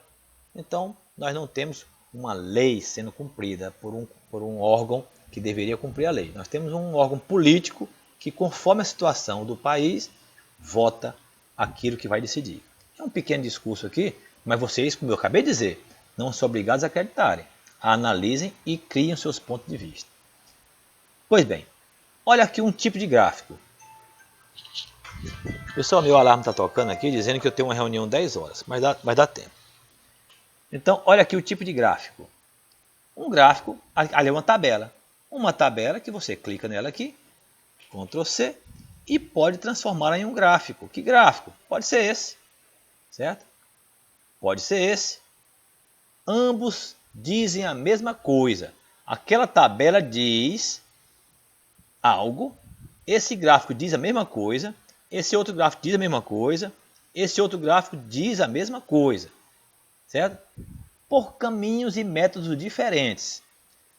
Então, nós não temos uma lei sendo cumprida por um órgão que deveria cumprir a lei. Nós temos um órgão político que, conforme a situação do país, vota aquilo que vai decidir. É um pequeno discurso aqui, mas vocês, como eu acabei de dizer, não são obrigados a acreditarem. Analisem e criem seus pontos de vista. Pois bem, olha aqui um tipo de gráfico. Pessoal, meu alarme está tocando aqui, dizendo que eu tenho uma reunião 10 horas, mas dá tempo. Então, olha aqui o tipo de gráfico. Um gráfico, ali é uma tabela. Uma tabela que você clica nela aqui, Ctrl C, e pode transformá-la em um gráfico. Que gráfico? Pode ser esse, certo? Pode ser esse. Ambos dizem a mesma coisa. Aquela tabela diz algo, esse gráfico diz a mesma coisa, esse outro gráfico diz a mesma coisa, esse outro gráfico diz a mesma coisa. Certo? Por caminhos e métodos diferentes.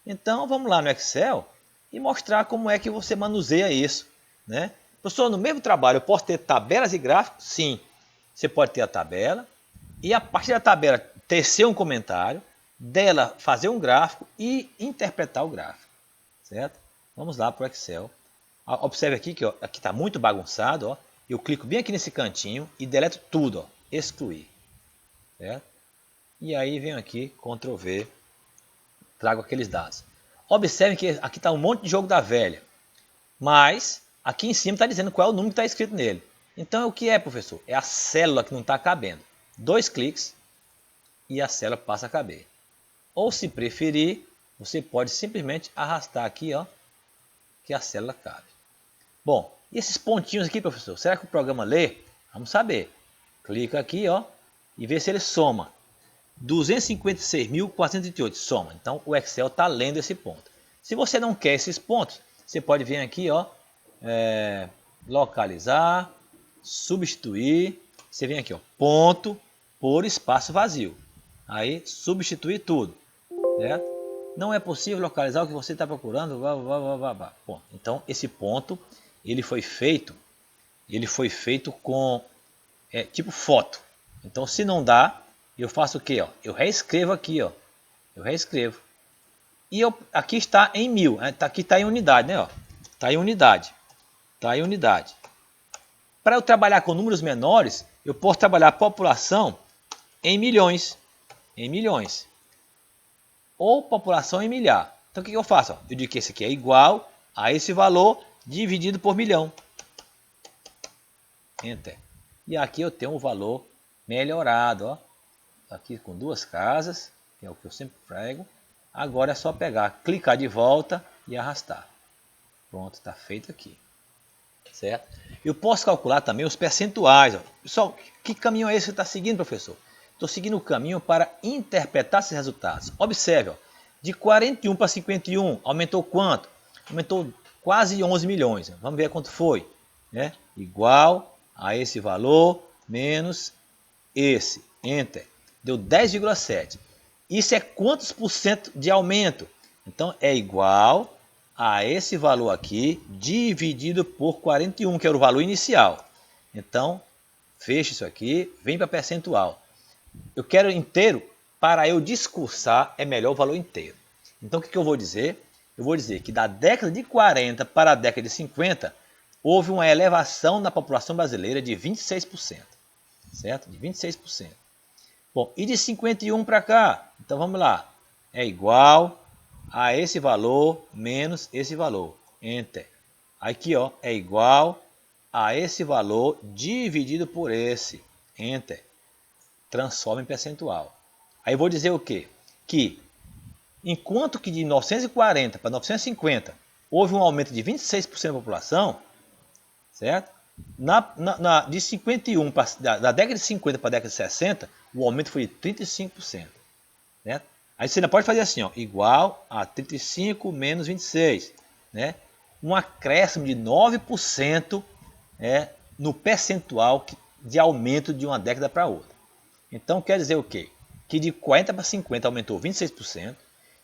Então, vamos lá no Excel e mostrar como é que você manuseia isso. Né? Professor, no mesmo trabalho eu posso ter tabelas e gráficos? Sim. Você pode ter a tabela e a partir da tabela tecer um comentário, dela fazer um gráfico e interpretar o gráfico. Certo? Vamos lá para o Excel. Observe aqui que aqui está muito bagunçado. Ó. Eu clico bem aqui nesse cantinho e deleto tudo. Ó, excluir. Certo? E aí venho aqui, Ctrl V, trago aqueles dados. Observe que aqui está um monte de jogo da velha, mas aqui em cima está dizendo qual é o número que está escrito nele. Então o que é, professor? É a célula que não está cabendo. 2 cliques e a célula passa a caber. Ou se preferir, você pode simplesmente arrastar aqui, ó, que a célula cabe. Bom, e esses pontinhos aqui, professor? Será que o programa lê? Vamos saber. Clica aqui, ó, e vê se ele soma. 256.408 soma. Então o Excel está lendo esse ponto. Se você não quer esses pontos, você pode vir aqui, ó, localizar, substituir. Você vem aqui, ó, ponto por espaço vazio. Aí substituir tudo. Certo? Não é possível localizar o que você está procurando. Bom, então esse ponto ele foi feito com tipo foto. Então se não dá, eu faço o que? Eu reescrevo aqui, ó. Eu reescrevo. E aqui está em 1000. Aqui está em unidade, né? Está em unidade. Está em unidade. Para eu trabalhar com números menores, eu posso trabalhar a população em milhões. Em milhões. Ou população em milhar. Então o que eu faço? Eu digo que esse aqui é igual a esse valor dividido por milhão. Enter. E aqui eu tenho um valor melhorado, ó. Aqui com 2 casas, que é o que eu sempre prego. Agora é só pegar, clicar de volta e arrastar. Pronto, está feito aqui. Certo? Eu posso calcular também os percentuais. Ó. Pessoal, que caminho é esse que está seguindo, professor? Estou seguindo o caminho para interpretar esses resultados. Observe, ó, de 41 para 51, aumentou quanto? Aumentou quase 11 milhões. Vamos ver quanto foi. Né? Igual a esse valor menos esse. Enter. Deu 10,7. Isso é quantos por cento de aumento? Então, é igual a esse valor aqui, dividido por 41, que era o valor inicial. Então, fecha isso aqui, vem para percentual. Eu quero inteiro, para eu discursar, é melhor o valor inteiro. Então, o que eu vou dizer? Eu vou dizer que da década de 40 para a década de 50, houve uma elevação na população brasileira de 26%. Certo? De 26%. Bom, e de 51 para cá? Então, vamos lá. É igual a esse valor menos esse valor. Enter. Aqui, ó, é igual a esse valor dividido por esse. Enter. Transforma em percentual. Aí eu vou dizer o quê? Que enquanto que de 940 para 950 houve um aumento de 26% da população, certo? De 51 da década de 50 para a década de 60, o aumento foi de 35%. Certo? Aí você ainda pode fazer assim, ó, igual a 35 menos 26. Né? Um acréscimo de 9% no percentual de aumento de uma década para outra. Então quer dizer o quê? Que de 40 para 50 aumentou 26%,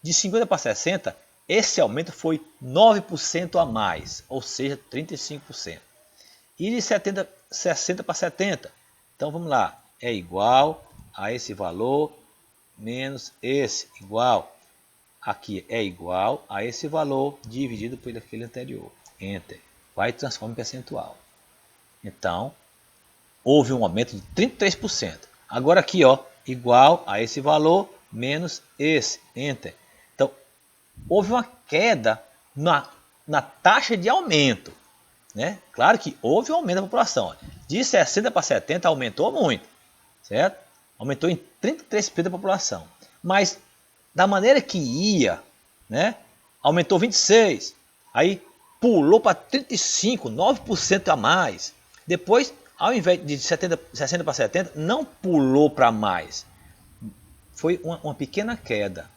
de 50 para 60, esse aumento foi 9% a mais, ou seja, 35%. E de 60 para 70, então vamos lá, é igual a esse valor menos esse, igual. Aqui é igual a esse valor dividido por aquele anterior. Enter. Vai e transforma em percentual. Então, houve um aumento de 33%. Agora aqui, ó, igual a esse valor menos esse. Enter. Então, houve uma queda na taxa de aumento. Né? Claro que houve um aumento da população. De 60 para 70 aumentou muito. Certo? Aumentou em 33% da população. Mas da maneira que ia, né? Aumentou 26%. Aí pulou para 35%, 9% a mais. Depois, ao invés de 60 para 70, não pulou para mais. Foi uma pequena queda.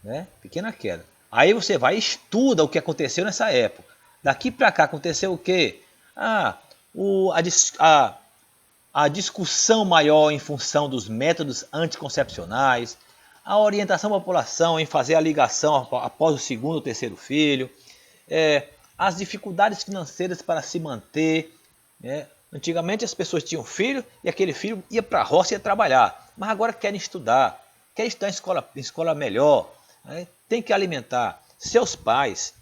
Né? Pequena queda. Aí você vai e estuda o que aconteceu nessa época. Daqui para cá aconteceu o quê? A discussão maior em função dos métodos anticoncepcionais, a orientação da população em fazer a ligação após o segundo ou terceiro filho, as dificuldades financeiras para se manter. Antigamente as pessoas tinham filho e aquele filho ia para a roça e ia trabalhar, mas agora querem estudar em escola melhor, tem que alimentar. Seus pais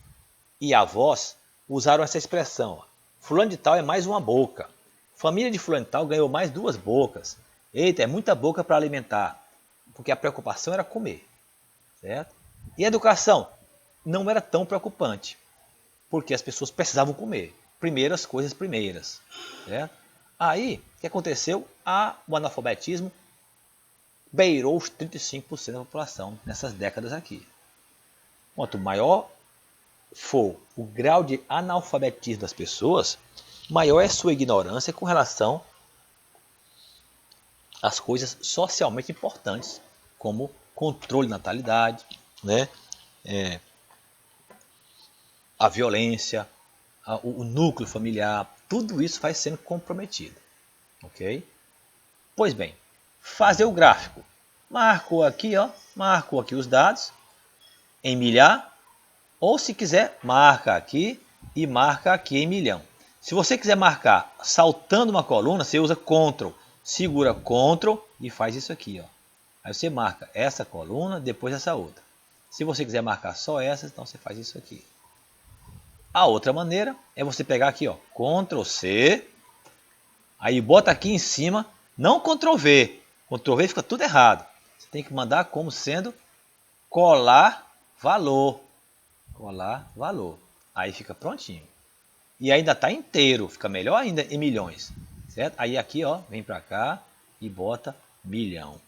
e avós usaram essa expressão, fulano de tal é mais uma boca. Família de fulano de tal ganhou mais 2 bocas. Eita, é muita boca para alimentar. Porque a preocupação era comer. Certo? E a educação não era tão preocupante. Porque as pessoas precisavam comer. Primeiras coisas primeiras. Certo? Aí, o que aconteceu? O analfabetismo beirou os 35% da população nessas décadas aqui. Quanto maior for o grau de analfabetismo das pessoas, maior é sua ignorância com relação às coisas socialmente importantes, como controle de natalidade, né? A violência, o núcleo familiar, tudo isso vai sendo comprometido. Ok? Pois bem, fazer o gráfico. Marcou aqui os dados em milhar, ou se quiser, marca aqui e marca aqui em milhão. Se você quiser marcar saltando uma coluna, você usa Ctrl, segura Ctrl e faz isso aqui. Ó. Aí você marca essa coluna, depois essa outra. Se você quiser marcar só essa, então você faz isso aqui. A outra maneira é você pegar aqui, ó, Ctrl C, aí bota aqui em cima, não Ctrl V. Ctrl V fica tudo errado. Você tem que mandar como sendo colar valor. Colar valor. Aí fica prontinho. E ainda está inteiro, fica melhor ainda em milhões, certo? Aí aqui, ó, vem para cá e bota milhão,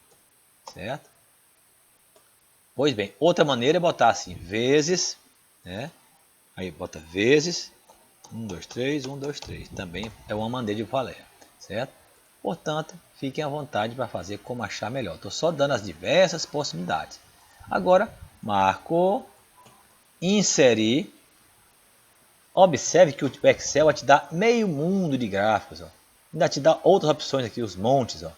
certo? Pois bem, outra maneira é botar assim, vezes, né? Aí bota vezes, 1, 2, 3, 1, 2, 3. Também é uma maneira de valer, certo? Portanto, fiquem à vontade para fazer como achar melhor. Estou só dando as diversas possibilidades. Agora, marcou, inserir. Observe que o Excel vai te dar meio mundo de gráficos. Ó. Ainda te dá outras opções aqui, os montes. Ó.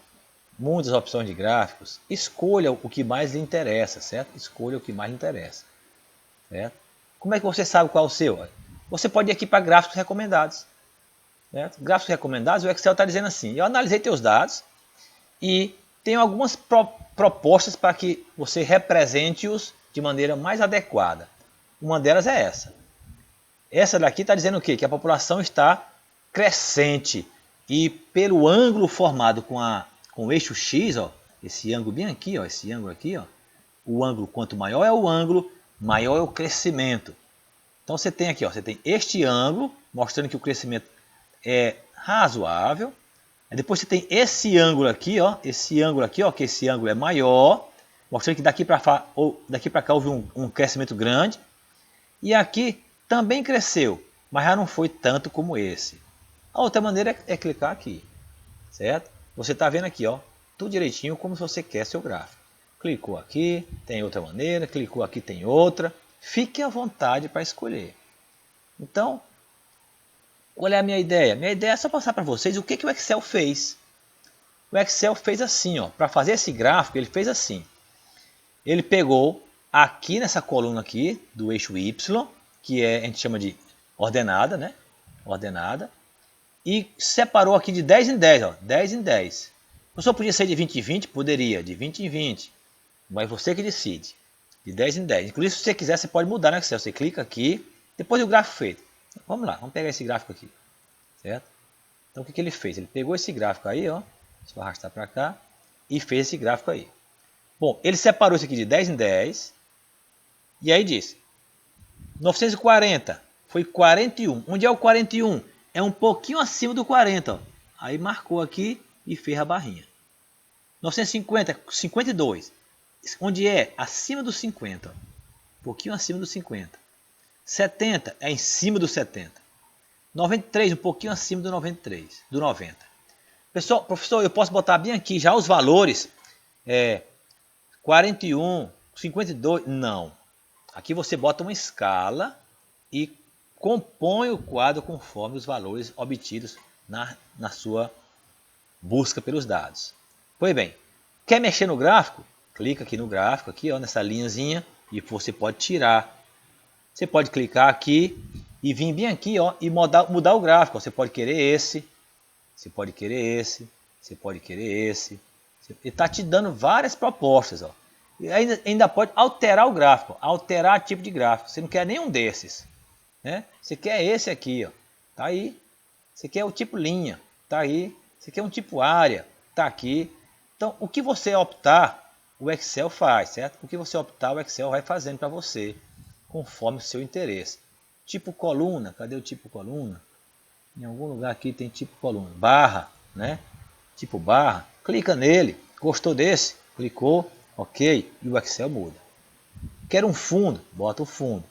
Muitas opções de gráficos. Escolha o que mais lhe interessa, certo? Escolha o que mais lhe interessa. Certo? Como é que você sabe qual é o seu? Você pode ir aqui para gráficos recomendados. Certo? Gráficos recomendados, o Excel está dizendo assim, eu analisei teus dados e tenho algumas propostas para que você represente-os de maneira mais adequada. Uma delas é essa. Essa daqui está dizendo o quê? Que a população está crescente e pelo ângulo formado com o eixo X, ó, esse ângulo bem aqui, ó, esse ângulo aqui, ó, o ângulo quanto maior é o ângulo, maior é o crescimento. Então você tem aqui, ó, você tem este ângulo mostrando que o crescimento é razoável. Aí depois você tem esse ângulo aqui, ó, que esse ângulo é maior, mostrando que daqui para cá houve um crescimento grande. E aqui também cresceu, mas já não foi tanto como esse. A outra maneira é clicar aqui, certo? Você está vendo aqui, ó, tudo direitinho como se você quer seu gráfico. Clicou aqui, tem outra maneira, clicou aqui, tem outra. Fique à vontade para escolher. Então, qual é a minha ideia? Minha ideia é só passar para vocês o que o Excel fez. O Excel fez assim, ó, para fazer esse gráfico, ele fez assim. Ele pegou aqui nessa coluna aqui do eixo Y, que a gente chama de ordenada, né? Ordenada. E separou aqui de 10 em 10, ó, 10 em 10. O senhor podia ser de 20 em 20? Poderia, de 20 em 20. Mas você que decide. De 10 em 10. Inclusive, se você quiser, você pode mudar no Excel. Você clica aqui, depois do gráfico feito. Vamos lá, vamos pegar esse gráfico aqui. Certo? Então, o que ele fez? Ele pegou esse gráfico aí, ó. Só arrastar para cá. E fez esse gráfico aí. Bom, ele separou isso aqui de 10 em 10. E aí disse, 940 foi 41. Onde é o 41? É um pouquinho acima do 40. Ó. Aí marcou aqui e fez a barrinha. 950, 52. Onde é? Acima do 50. Ó. Um pouquinho acima do 50. 70 é em cima do 70. 93, um pouquinho acima do 93. Do 90. Pessoal, professor, eu posso botar bem aqui já os valores. 41, 52. Não. Aqui você bota uma escala e compõe o quadro conforme os valores obtidos na sua busca pelos dados. Pois bem, quer mexer no gráfico? Clica aqui no gráfico, aqui, ó, nessa linhazinha, e você pode tirar. Você pode clicar aqui e vir bem aqui, ó, e mudar o gráfico. Você pode querer esse, você pode querer esse, você pode querer esse. Ele está te dando várias propostas, ó. E ainda pode alterar o gráfico, alterar tipo de gráfico. Você não quer nenhum desses, né? Você quer esse aqui, ó. Tá aí. Você quer o tipo linha, tá aí. Você quer um tipo área, tá aqui. Então, o que você optar, o Excel faz, certo? O que você optar, o Excel vai fazendo para você, conforme o seu interesse. Tipo coluna, cadê o tipo coluna? Em algum lugar aqui tem tipo coluna. Barra, né? Tipo barra. Clica nele. Gostou desse? Clicou. Ok. E o Excel muda. Quer um fundo? Bota o fundo.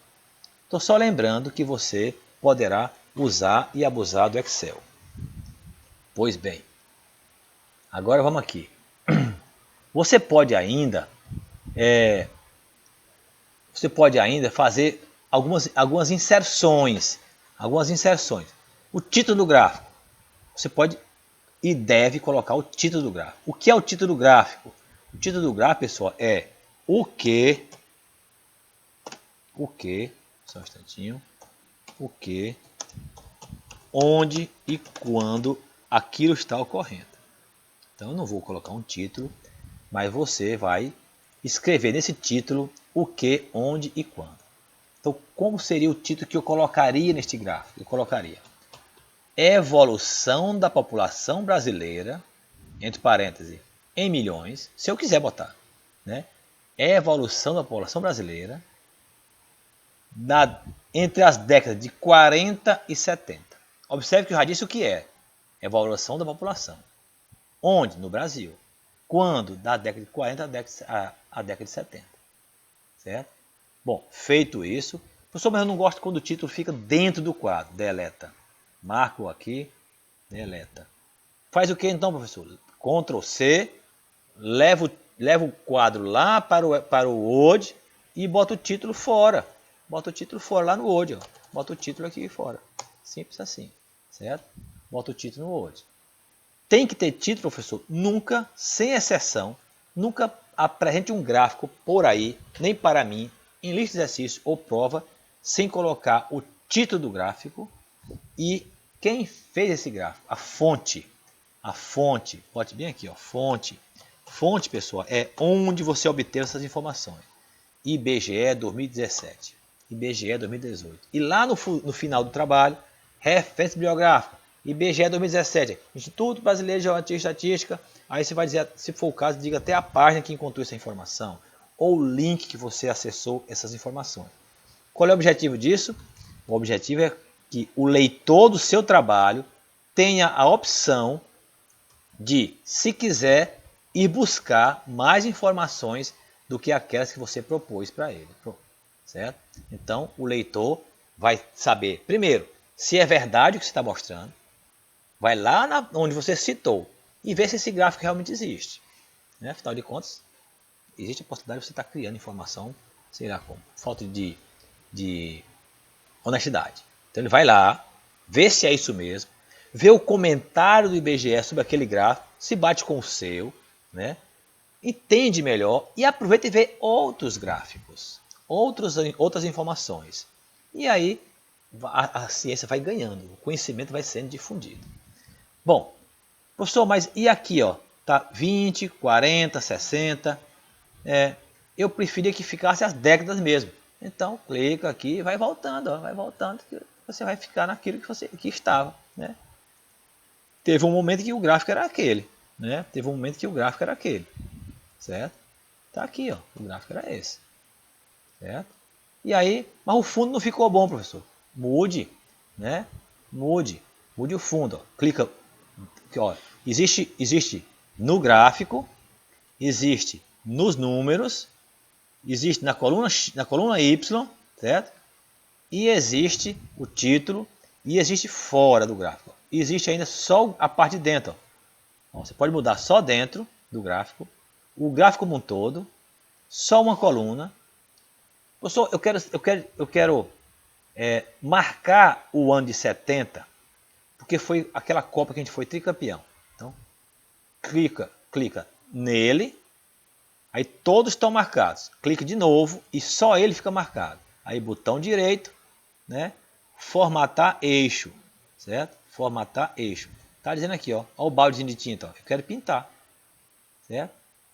Estou só lembrando que você poderá usar e abusar do Excel. Pois bem. Agora vamos aqui. Você pode ainda fazer algumas inserções. O título do gráfico. Você pode e deve colocar o título do gráfico. O que é o título do gráfico? O título do gráfico, pessoal, é só um instantinho, onde e quando aquilo está ocorrendo. Então eu não vou colocar um título, mas você vai escrever nesse título o que, onde e quando. Então, como seria o título que eu colocaria neste gráfico? Eu colocaria evolução da população brasileira, entre parênteses, em milhões, se eu quiser botar, né? Evolução da população brasileira entre as décadas de 40 e 70. Observe que eu já disse o que é evolução da população. Onde? No Brasil. Quando? Da década de 40 à década de 70. Certo? Bom, feito isso, professor, mas eu não gosto quando o título fica dentro do quadro. Deleta. Marco aqui, deleta. Faz o que então, professor? Ctrl C, leva o quadro lá para o Word e bota o título fora. Bota o título fora lá no Word. Ó. Bota o título aqui fora. Simples assim. Certo? Bota o título no Word. Tem que ter título, professor. Nunca, sem exceção, nunca apresente um gráfico por aí, nem para mim, em lista de exercício ou prova, sem colocar o título do gráfico e quem fez esse gráfico. A fonte. Bote bem aqui, ó, fonte. Fonte, pessoal, é onde você obteve essas informações. IBGE 2017, IBGE 2018. E lá no final do trabalho, referência bibliográfica, IBGE 2017, Instituto Brasileiro de Geografia e Estatística. Aí você vai dizer, se for o caso, diga até a página que encontrou essa informação, ou o link que você acessou essas informações. Qual é o objetivo disso? O objetivo é que o leitor do seu trabalho tenha a opção de, se quiser, ir buscar mais informações do que aquelas que você propôs para ele. Certo? Então, o leitor vai saber, primeiro, se é verdade o que você está mostrando, vai lá onde você citou e vê se esse gráfico realmente existe. Né? Afinal de contas, existe a possibilidade de você estar criando informação, sei lá como, falta de honestidade. Então ele vai lá, vê se é isso mesmo, vê o comentário do IBGE sobre aquele gráfico, se bate com o seu, né? Entende melhor e aproveita e vê outros gráficos, outras informações. E aí a ciência vai ganhando, o conhecimento vai sendo difundido. Bom, professor, mas e aqui, ó, tá 20, 40, 60, eu preferia que ficasse as décadas mesmo. Então, clica aqui e vai voltando, ó, vai voltando, que você vai ficar naquilo que estava, né? Teve um momento que o gráfico era aquele, né? Teve um momento que o gráfico era aquele, certo? Tá aqui, ó, o gráfico era esse, certo? E aí, mas o fundo não ficou bom, professor. Mude, né? Mude o fundo, ó. Clica, ó, existe no gráfico, existe nos números, existe na coluna Y, certo? E existe o título e existe fora do gráfico. E existe ainda só a parte de dentro. Ó. Você pode mudar só dentro do gráfico, o gráfico como um todo, só uma coluna. Professor, eu quero marcar o ano de 70, porque foi aquela Copa que a gente foi tricampeão. Então, clica nele, aí todos estão marcados. Clique de novo e só ele fica marcado. Aí botão direito, né? Formatar eixo, certo? Formatar eixo. Tá dizendo aqui, ó, o baldezinho de tinta, ó. Eu quero pintar, certo?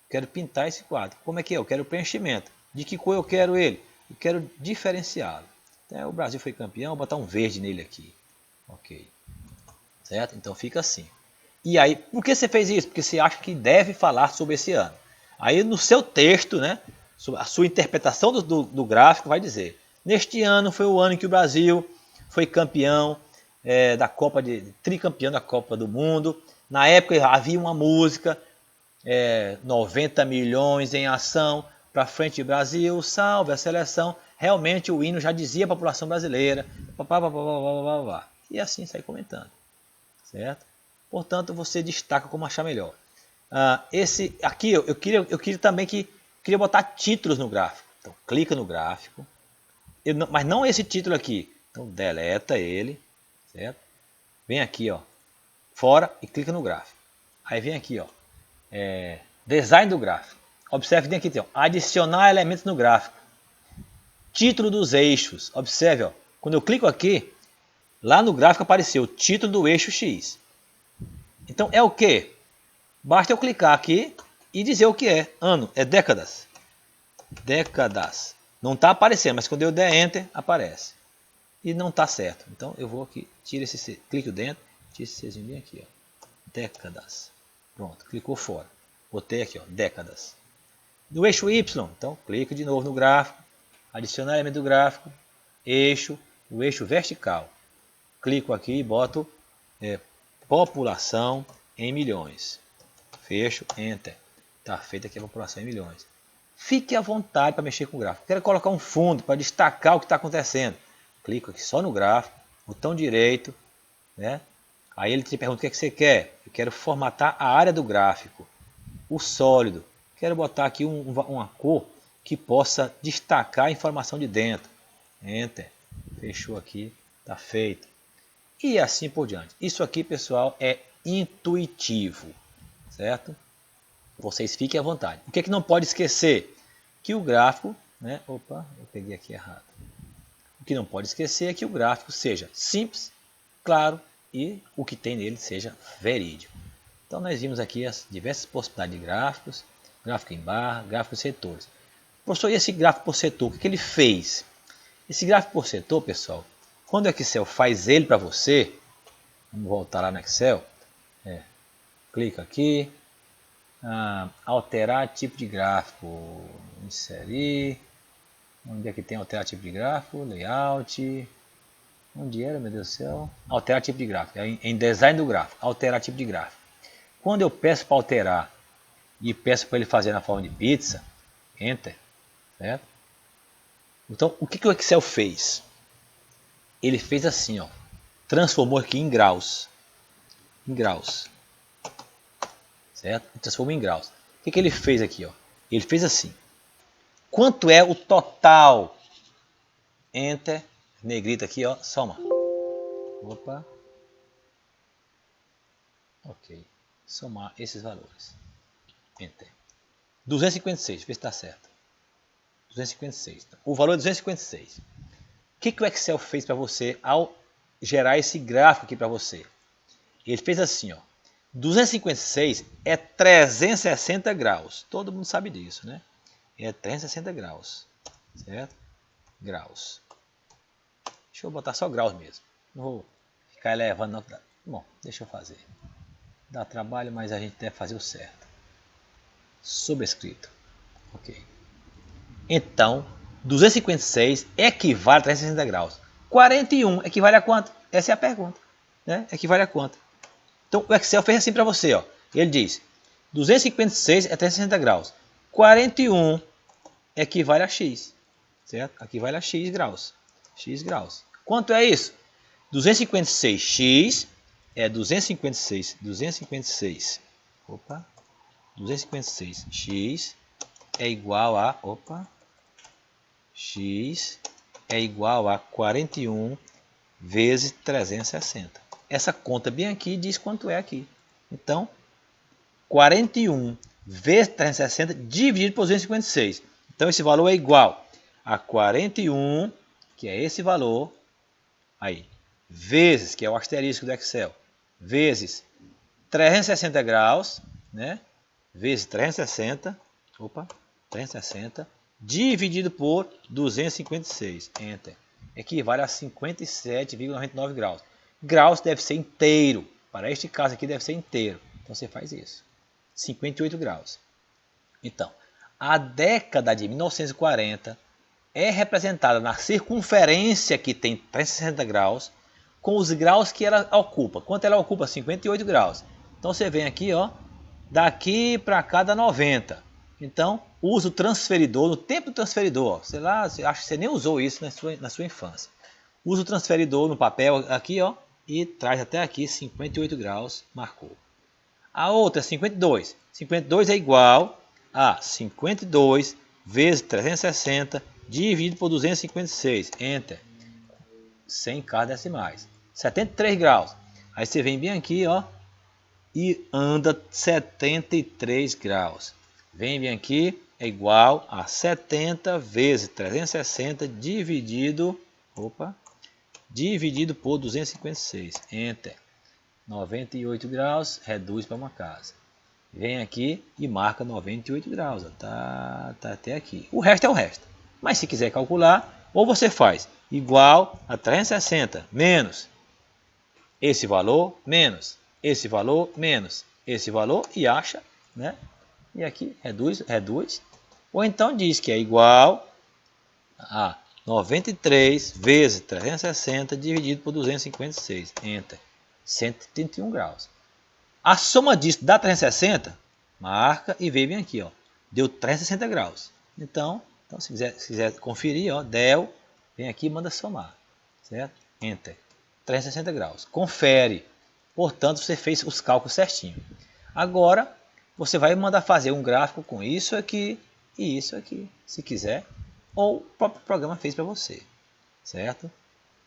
Quero pintar esse quadro. Como é que é? Eu quero preenchimento. De que cor eu quero ele? Eu quero diferenciá-lo. Então, o Brasil foi campeão, vou botar um verde nele aqui. Ok. Certo? Então fica assim. E aí, por que você fez isso? Porque você acha que deve falar sobre esse ano. Aí no seu texto, né, a sua interpretação do gráfico vai dizer: neste ano foi o ano em que o Brasil foi campeão tricampeão da Copa do Mundo. Na época havia uma música, 90 milhões em ação, para frente Brasil, salve a seleção. Realmente o hino já dizia a população brasileira. E assim sai comentando. Certo? Portanto, você destaca como achar melhor. Esse aqui eu queria também queria botar títulos no gráfico. Então clica no gráfico, mas não esse título aqui. Então deleta ele, certo? Vem aqui, ó, fora e clica no gráfico. Aí vem aqui, ó, design do gráfico. Observe tem aqui, ó, adicionar elementos no gráfico. Título dos eixos. Observe, ó, quando eu clico aqui, lá no gráfico apareceu o título do eixo X. Então é o que? Basta eu clicar aqui e dizer o que é. Ano, é décadas. Décadas. Não está aparecendo, mas quando eu der Enter, aparece. E não está certo. Então eu vou aqui, tira esse C, clico dentro, tira esse Czinho bem aqui, ó. Décadas. Pronto, clicou fora. Botei aqui, ó, décadas. No eixo Y, então clico de novo no gráfico, adicionar elemento do gráfico, eixo, o eixo vertical. Clico aqui e boto população em milhões. Fecho, Enter. Está feita aqui a população em milhões. Fique à vontade para mexer com o gráfico. Quero colocar um fundo para destacar o que está acontecendo. Clico aqui só no gráfico, botão direito, né? Aí ele te pergunta o que é que você quer. Eu quero formatar a área do gráfico, o sólido. Quero botar aqui uma cor que possa destacar a informação de dentro. Enter. Fechou aqui. Está feito. E assim por diante. Isso aqui, pessoal, é intuitivo. Certo? Vocês fiquem à vontade. O que é que não pode esquecer? Que o gráfico, né? Opa, eu peguei aqui errado. O que não pode esquecer é que o gráfico seja simples, claro e o que tem nele seja verídico. Então nós vimos aqui as diversas possibilidades de gráficos, gráfico em barra, gráfico por setores. Professor, e esse gráfico por setor, o que ele fez? Esse gráfico por setor, pessoal, quando o Excel faz ele para você, vamos voltar lá no Excel, clica aqui, alterar tipo de gráfico, inserir, onde é que tem alterar tipo de gráfico, layout, onde era, meu Deus do céu, alterar tipo de gráfico, em design do gráfico, alterar tipo de gráfico. Quando eu peço para alterar e peço para ele fazer na forma de pizza, enter, certo? Então o que o Excel fez? Ele fez assim, ó, transformou aqui em graus, certo? Transformou em graus. O que ele fez aqui, ó? Ele fez assim. Quanto é o total? Enter, negrito aqui, ó, soma. Opa. Ok. Somar esses valores. Enter. 256, ver se está certo. 256. O valor é 256. O que o Excel fez para você ao gerar esse gráfico aqui para você? Ele fez assim, ó. 256 é 360 graus. Todo mundo sabe disso, né? É 360 graus. Certo? Graus. Deixa eu botar só graus mesmo. Não vou ficar elevando, não. Bom, deixa eu fazer. Dá trabalho, mas a gente deve fazer o certo. Sobrescrito. Ok. Então, 256 equivale a 360 graus. 41 equivale a quanto? Essa é a pergunta. Né? Equivale a quanto? Então, o Excel fez assim para você. Ó. Ele diz, 256 é 360 graus. 41 equivale a x. Certo? Equivale a x graus. X graus. Quanto é isso? 256x é 256. Opa. 256x é igual a, x é igual a 41 vezes 360. Essa conta bem aqui diz quanto é aqui. Então, 41 vezes 360 dividido por 256. Então, esse valor é igual a 41, que é esse valor, aí, vezes, que é o asterisco do Excel, vezes 360 graus, né? Vezes 360, 360, dividido por 256, enter, equivale a 57,99 graus. Graus deve ser inteiro, para este caso aqui deve ser inteiro, então você faz isso, 58 graus. Então, a década de 1940 é representada na circunferência que tem 360 graus, com os graus que ela ocupa. Quanto ela ocupa? 58 graus. Então você vem aqui, ó, daqui para cá dá 90. Então, usa o transferidor, no tempo do transferidor, ó, sei lá, acho que você nem usou isso na sua infância. Usa o transferidor no papel aqui, ó, e traz até aqui 58 graus, marcou. A outra é 52. 52 é igual a 52 vezes 360 dividido por 256, enter, sem casas decimais, 73 graus. Aí você vem bem aqui, ó, e anda 73 graus. Vem bem aqui, é igual a 70 vezes 360 dividido por 256, enter, 98 graus, reduz para uma casa. Vem aqui e marca 98 graus, ó, tá até aqui. O resto é o resto. Mas se quiser calcular, ou você faz igual a 360 menos esse valor, menos esse valor, menos esse valor e acha, né? E aqui reduz. Ou então diz que é igual a 93 vezes 360 dividido por 256, enter, 131 graus. A soma disso dá 360, marca e vem bem aqui, ó, deu 360 graus. Então se quiser conferir, ó, del, vem aqui e manda somar, certo? Enter, 360 graus. Confere, Portanto, você fez os cálculos certinho. Agora, você vai mandar fazer um gráfico com isso aqui e isso aqui, se quiser. Ou o próprio programa fez para você. Certo?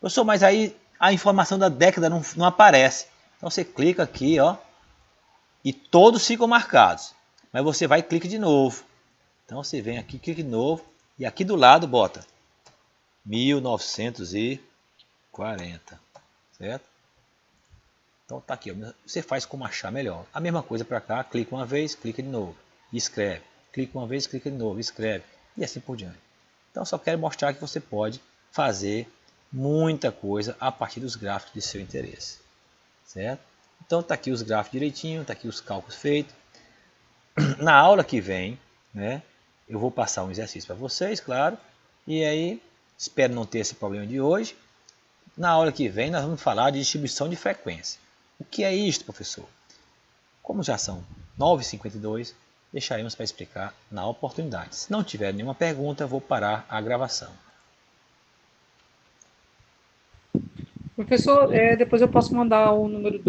Professor, mas aí a informação da década não aparece. Então você clica aqui, ó, e todos ficam marcados. Mas você vai e clica de novo. Então você vem aqui, clica de novo, e aqui do lado bota 1940, certo? Então tá aqui, ó. Você faz como achar melhor. A mesma coisa para cá, clica uma vez, clica de novo, e escreve. Clica uma vez, clica de novo, escreve, e assim por diante. Então só quero mostrar que você pode fazer muita coisa a partir dos gráficos de seu interesse, certo? Então tá aqui os gráficos direitinho, tá aqui os cálculos feitos. Na aula que vem, né, eu vou passar um exercício para vocês, claro, e aí espero não ter esse problema de hoje. Na aula que vem nós vamos falar de distribuição de frequência. O que é isto, professor? Como já são 9h52, deixaremos para explicar na oportunidade. Se não tiver nenhuma pergunta, eu vou parar a gravação. Professor, depois eu posso mandar o número 2